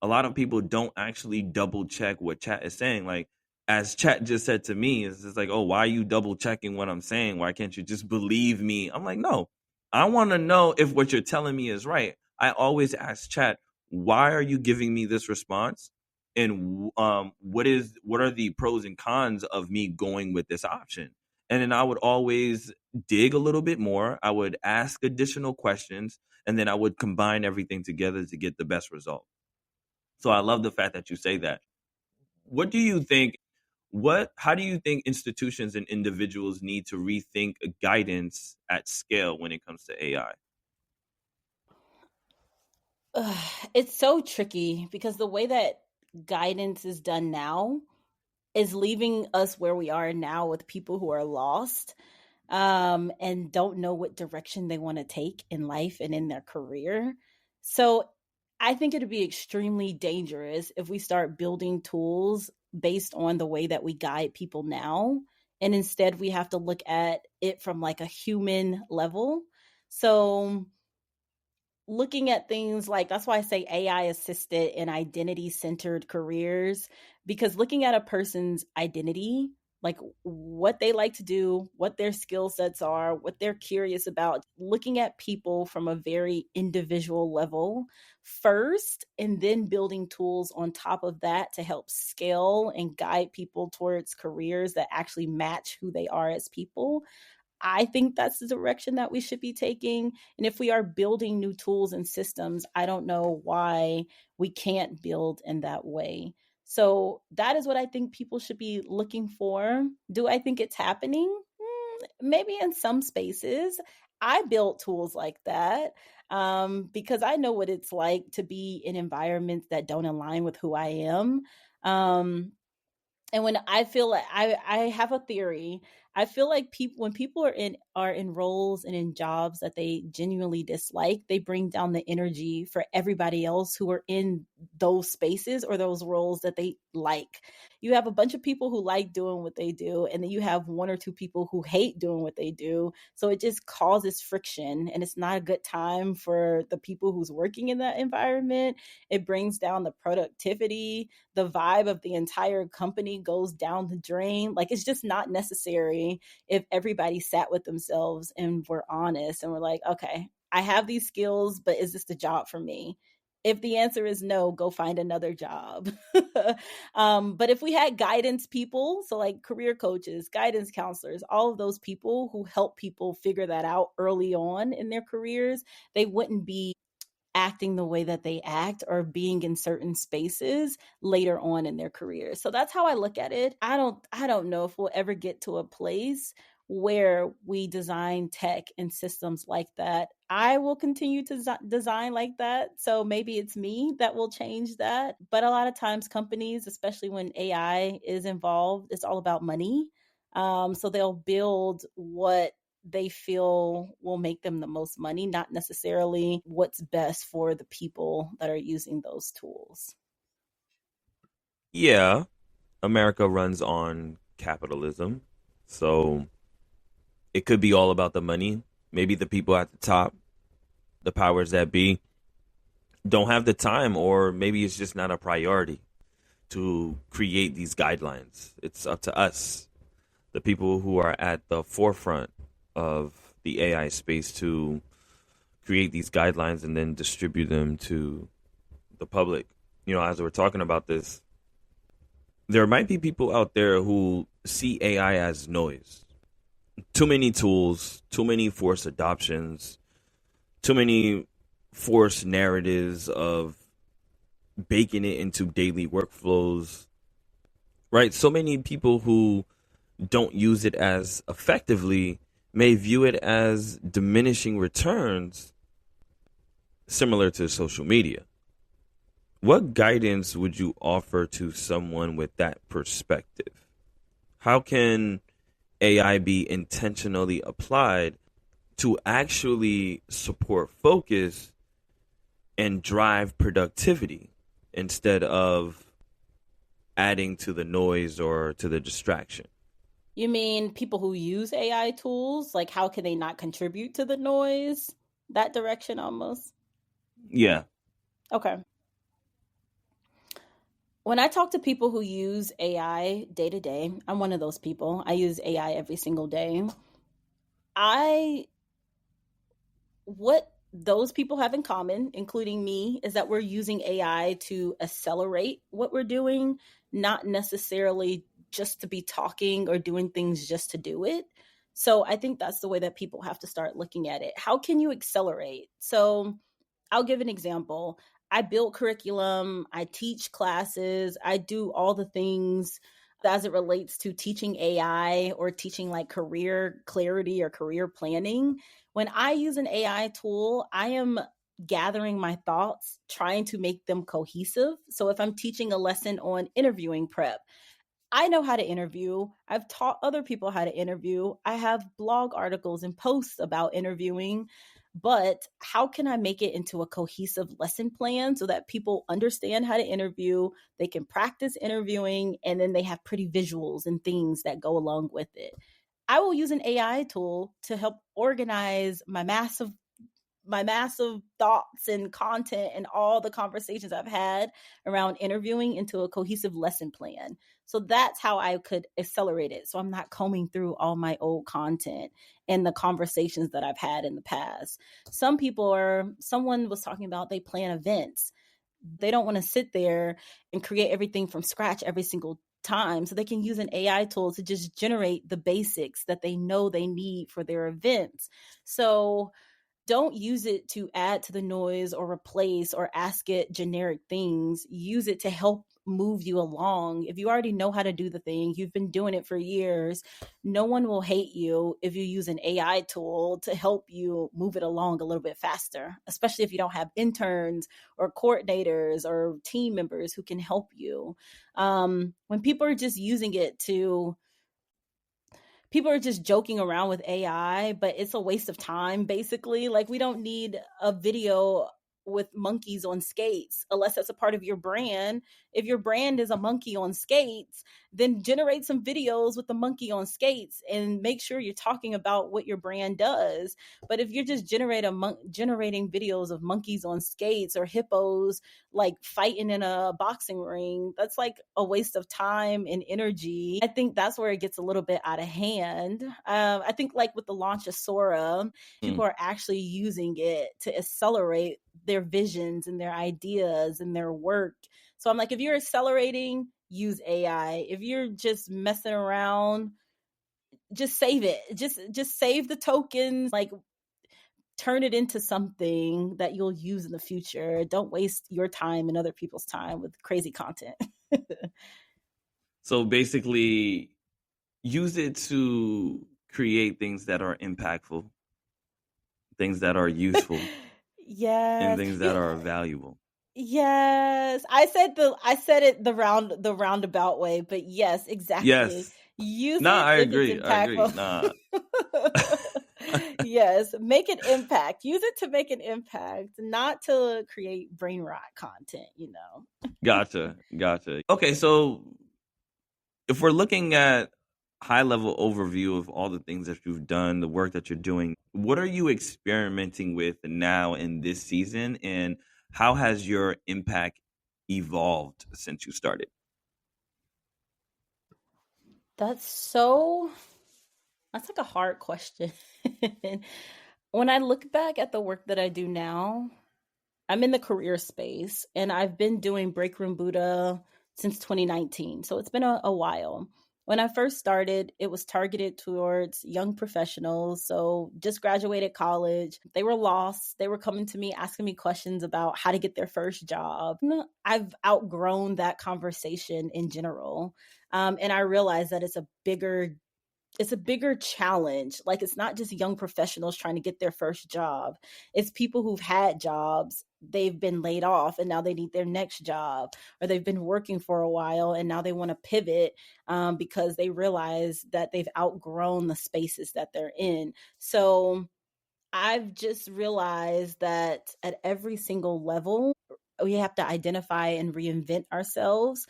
A lot of people don't actually double check what chat is saying. Like, as chat just said to me, it's just like, oh, why are you double checking what I'm saying? Why can't you just believe me? I'm like, no, I want to know if what you're telling me is right. I always ask chat, why are you giving me this response? and what are the pros and cons of me going with this option. And then I would always dig a little bit more. I would ask additional questions, and then I would combine everything together to get the best result. So I love the fact that you say that. What do you think? What How do you think institutions and individuals need to rethink guidance at scale when it comes to AI? It's so tricky because the way that guidance is done now is leaving us where we are now with people who are lost, and don't know what direction they want to take in life and in their career. So I think it'd be extremely dangerous if we start building tools based on the way that we guide people now. And instead, we have to look at it from like a human level. So looking at things like, that's why I say AI assisted and identity centered careers, because looking at a person's identity, like what they like to do, what their skill sets are, what they're curious about, looking at people from a very individual level first, and then building tools on top of that to help scale and guide people towards careers that actually match who they are as people. I think that's the direction that we should be taking. And if we are building new tools and systems, I don't know why we can't build in that way. So that is what I think people should be looking for. Do I think it's happening? Maybe in some spaces. I built tools like that, because I know what it's like to be in environments that don't align with who I am. Um, and when I feel like I have a theory, I feel like people, when people are in roles and in jobs that they genuinely dislike, they bring down the energy for everybody else who are in those spaces or those roles that they like. You have a bunch of people who like doing what they do, and then you have one or two people who hate doing what they do. So it just causes friction, and it's not a good time for the people who's working in that environment. It brings down the productivity. The vibe of the entire company goes down the drain. Like, it's just not necessary if everybody sat with themselves and were honest and were like, okay, I have these skills, but is this the job for me? If the answer is no, go find another job. But if we had guidance people, so like career coaches, guidance counselors, all of those people who help people figure that out early on in their careers, they wouldn't be acting the way that they act or being in certain spaces later on in their career. So that's how I look at it. I don't know if we'll ever get to a place where we design tech and systems like that. I will continue to design like that. So maybe it's me that will change that. But a lot of times companies, especially when AI is involved, it's all about money. So they'll build what they feel will make them the most money, not necessarily what's best for the people that are using those tools. Yeah, America runs on capitalism. So it could be all about the money. Maybe the people at the top, the powers that be, don't have the time, or maybe it's just not a priority to create these guidelines. It's up to us, the people who are at the forefront of the AI space, to create these guidelines and then distribute them to the public. As we're talking about this, there might be people out there who see AI as noise. Too many tools, too many forced adoptions, too many forced narratives of baking it into daily workflows, right? So many people who don't use it as effectively may view it as diminishing returns, similar to social media. What guidance would you offer to someone with that perspective? How can AI be intentionally applied to actually support focus and drive productivity instead of adding to the noise or to the distraction? You mean people who use AI tools? Like, how can they not contribute to the noise? That direction almost. Yeah. Okay. When I talk to people who use AI day to day, I'm one of those people. I use AI every single day. I what those people have in common, including me, is that we're using AI to accelerate what we're doing, not necessarily just to be talking or doing things just to do it. So I think that's the way that people have to start looking at it. How can you accelerate? So I'll give an example. I build curriculum, I teach classes, I do all the things as it relates to teaching AI or teaching like career clarity or career planning. When I use an AI tool, I am gathering my thoughts, trying to make them cohesive. So if I'm teaching a lesson on interviewing prep, I know how to interview. I've taught other people how to interview. I have blog articles and posts about interviewing. But how can I make it into a cohesive lesson plan so that people understand how to interview, they can practice interviewing, and then they have pretty visuals and things that go along with it? I will use an AI tool to help organize my massive thoughts and content and all the conversations I've had around interviewing into a cohesive lesson plan. So that's how I could accelerate it. So I'm not combing through all my old content and the conversations that I've had in the past. Someone was talking about they plan events. They don't want to sit there and create everything from scratch every single time. So they can use an AI tool to just generate the basics that they know they need for their events. So don't use it to add to the noise or replace or ask it generic things. Use it to help move you along. If you already know how to do the thing, you've been doing it for years, no one will hate you if you use an AI tool to help you move it along a little bit faster, especially if you don't have interns or coordinators or team members who can help you. When people are just joking around with AI, but it's a waste of time, basically. Like, we don't need a video with monkeys on skates unless that's a part of your brand. If your brand is a monkey on skates, then generate some videos with the monkey on skates and make sure you're talking about what your brand does. But if you're just generating videos of monkeys on skates or hippos like fighting in a boxing ring, that's like a waste of time and energy. I think that's where it gets a little bit out of hand. I think like with the launch of Sora, Mm. people are actually using it to accelerate their visions and their ideas and their work. So I'm like, if you're accelerating, use AI. If you're just messing around, just save it. Just save the tokens, like turn it into something that you'll use in the future. Don't waste your time and other people's time with crazy content. So basically, use it to create things that are impactful, things that are useful, and Yes. things that are valuable. Yes. I said it the roundabout way, but yes, exactly. Yes. Use Nah, it I if it's agree. I agree. impactful. Nah. Yes, make an impact. Use it to make an impact, not to create brain rot content. Gotcha. Gotcha. Okay, so if we're looking at high level overview of all the things that you've done, the work that you're doing, what are you experimenting with now in this season, and how has your impact evolved since you started? That's so that's like a hard question. When I look back at the work that I do now, I'm in the career space and I've been doing Break Room Buddha since 2019. So it's been a while. When I first started, it was targeted towards young professionals. So just graduated college. They were lost. They were coming to me asking me questions about how to get their first job. I've outgrown that conversation in general. And I realized that it's a bigger challenge. Like, it's not just young professionals trying to get their first job. It's people who've had jobs, they've been laid off and now they need their next job, or they've been working for a while and now they want to pivot because they realize that they've outgrown the spaces that they're in. So I've just realized that at every single level, we have to identify and reinvent ourselves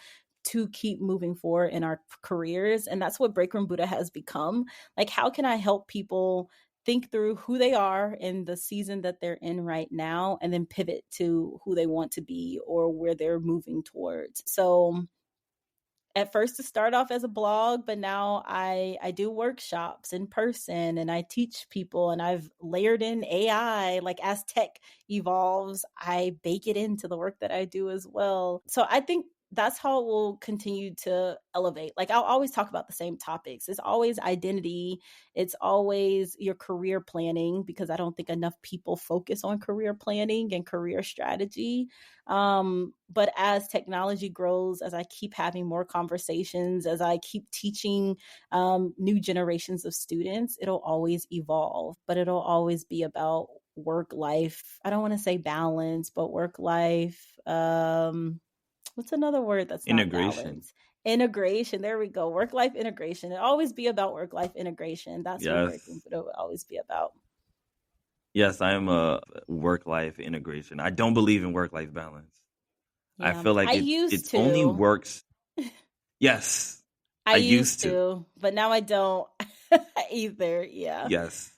to keep moving forward in our careers. And that's what Break Room Buddha has become. Like, how can I help people think through who they are in the season that they're in right now and then pivot to who they want to be or where they're moving towards? So at first to start off as a blog, but now I do workshops in person and I teach people, and I've layered in AI. Like as tech evolves, I bake it into the work that I do as well. So I think that's how it will continue to elevate. Like I'll always talk about the same topics. It's always identity. It's always your career planning, because I don't think enough people focus on career planning and career strategy. But as technology grows, as I keep having more conversations, as I keep teaching new generations of students, it'll always evolve, but it'll always be about work life. I don't want to say balance, but work life. What's another word that's not Integration. balance? Integration. There we go. Work life integration. It'll always be about work life integration. That's what Breaking Yes. Buddha will always be about. Yes, I am a work life integration. I don't believe in work life balance. I Yeah. feel like I used it's only to. works. Yes, I I used used to. to, but now I don't either. Yeah. Yes.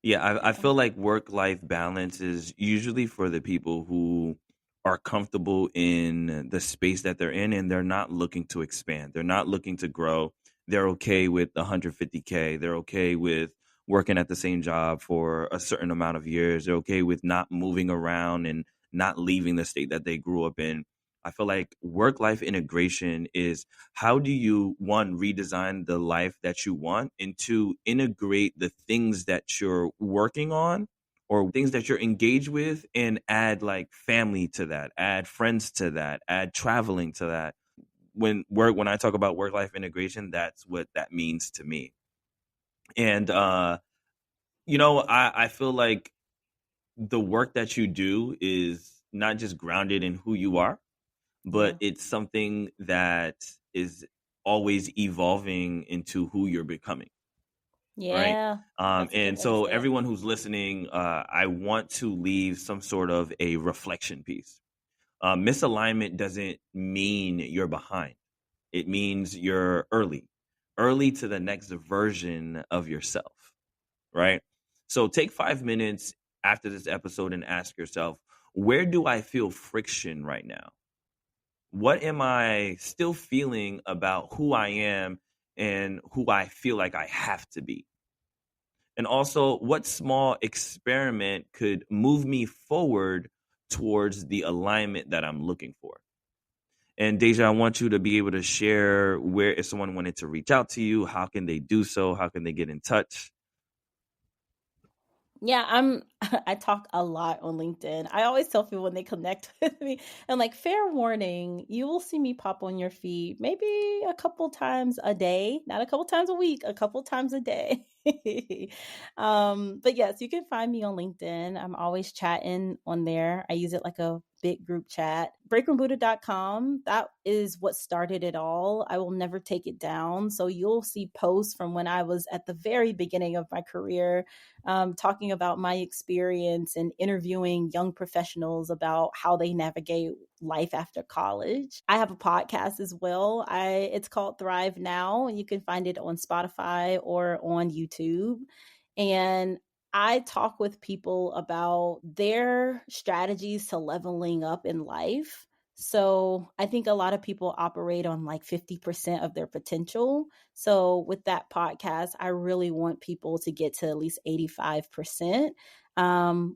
Yeah, I Yeah. feel like work life balance is usually for the people who are comfortable in the space that they're in and they're not looking to expand. They're not looking to grow. They're okay with 150K. They're okay with working at the same job for a certain amount of years. They're okay with not moving around and not leaving the state that they grew up in. I feel like work life integration is how do you, one, redesign the life that you want, and two, integrate the things that you're working on or things that you're engaged with and add like family to that, add friends to that, add traveling to that. When I talk about work life integration, that's what that means to me. And I feel like the work that you do is not just grounded in who you are, but Yeah. it's something that is always evolving into who you're becoming, right? Yeah. That's a good And way to so say it. everyone who's listening, I want to leave some sort of a reflection piece. Misalignment doesn't mean you're behind. It means you're early to the next version of yourself, right? So take 5 minutes after this episode and ask yourself, where do I feel friction right now? What am I still feeling about who I am and who I feel like I have to be? And also, what small experiment could move me forward towards the alignment that I'm looking for? And Deja, I want you to be able to share where, if someone wanted to reach out to you, how can they do so? How can they get in touch? Yeah, I talk a lot on LinkedIn. I always tell people when they connect with me, and like fair warning, you will see me pop on your feed maybe a couple times a day, not a couple times a week, a couple times a day. But yes, you can find me on LinkedIn. I'm always chatting on there. I use it like a big group chat. Breakfrombuddha.com, that is what started it all. I will never take it down. So you'll see posts from when I was at the very beginning of my career, talking about my experience and interviewing young professionals about how they navigate life after college. I have a podcast as well. It's called Thrive Now, and you can find it on Spotify or on YouTube. And I talk with people about their strategies to leveling up in life. So I think a lot of people operate on like 50% of their potential. So with that podcast, I really want people to get to at least 85%,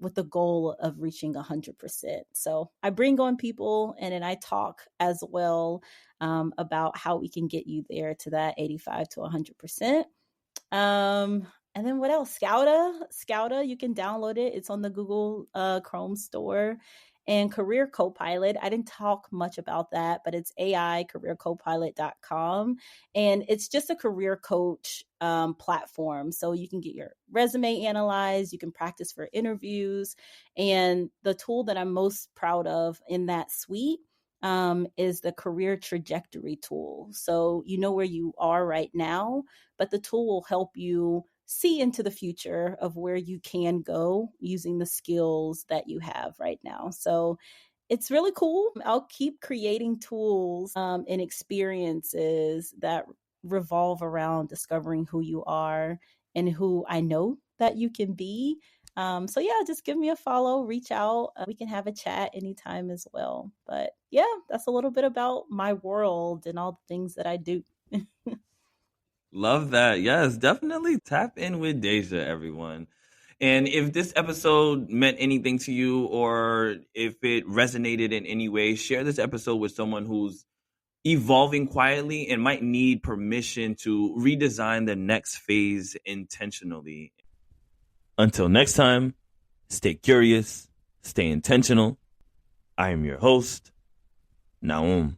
with the goal of reaching 100%. So I bring on people and then I talk as well, about how we can get you there to that 85 to 100%. And then what else? Scouta, you can download it. It's on the Google Chrome store. And Career Copilot, I didn't talk much about that, but it's aicareercopilot.com. And it's just a career coach platform. So you can get your resume analyzed, you can practice for interviews. And the tool that I'm most proud of in that suite, is the career trajectory tool. So you know where you are right now, but the tool will help you see into the future of where you can go using the skills that you have right now. So it's really cool. I'll keep creating tools, and experiences that revolve around discovering who you are and who I know that you can be. So yeah, just give me a follow, reach out. We can have a chat anytime as well. But yeah, that's a little bit about my world and all the things that I do. Love that. Yes, definitely tap in with Deja, everyone. And if this episode meant anything to you or if it resonated in any way, share this episode with someone who's evolving quietly and might need permission to redesign the next phase intentionally. Until next time, stay curious, stay intentional. I am your host, Naum.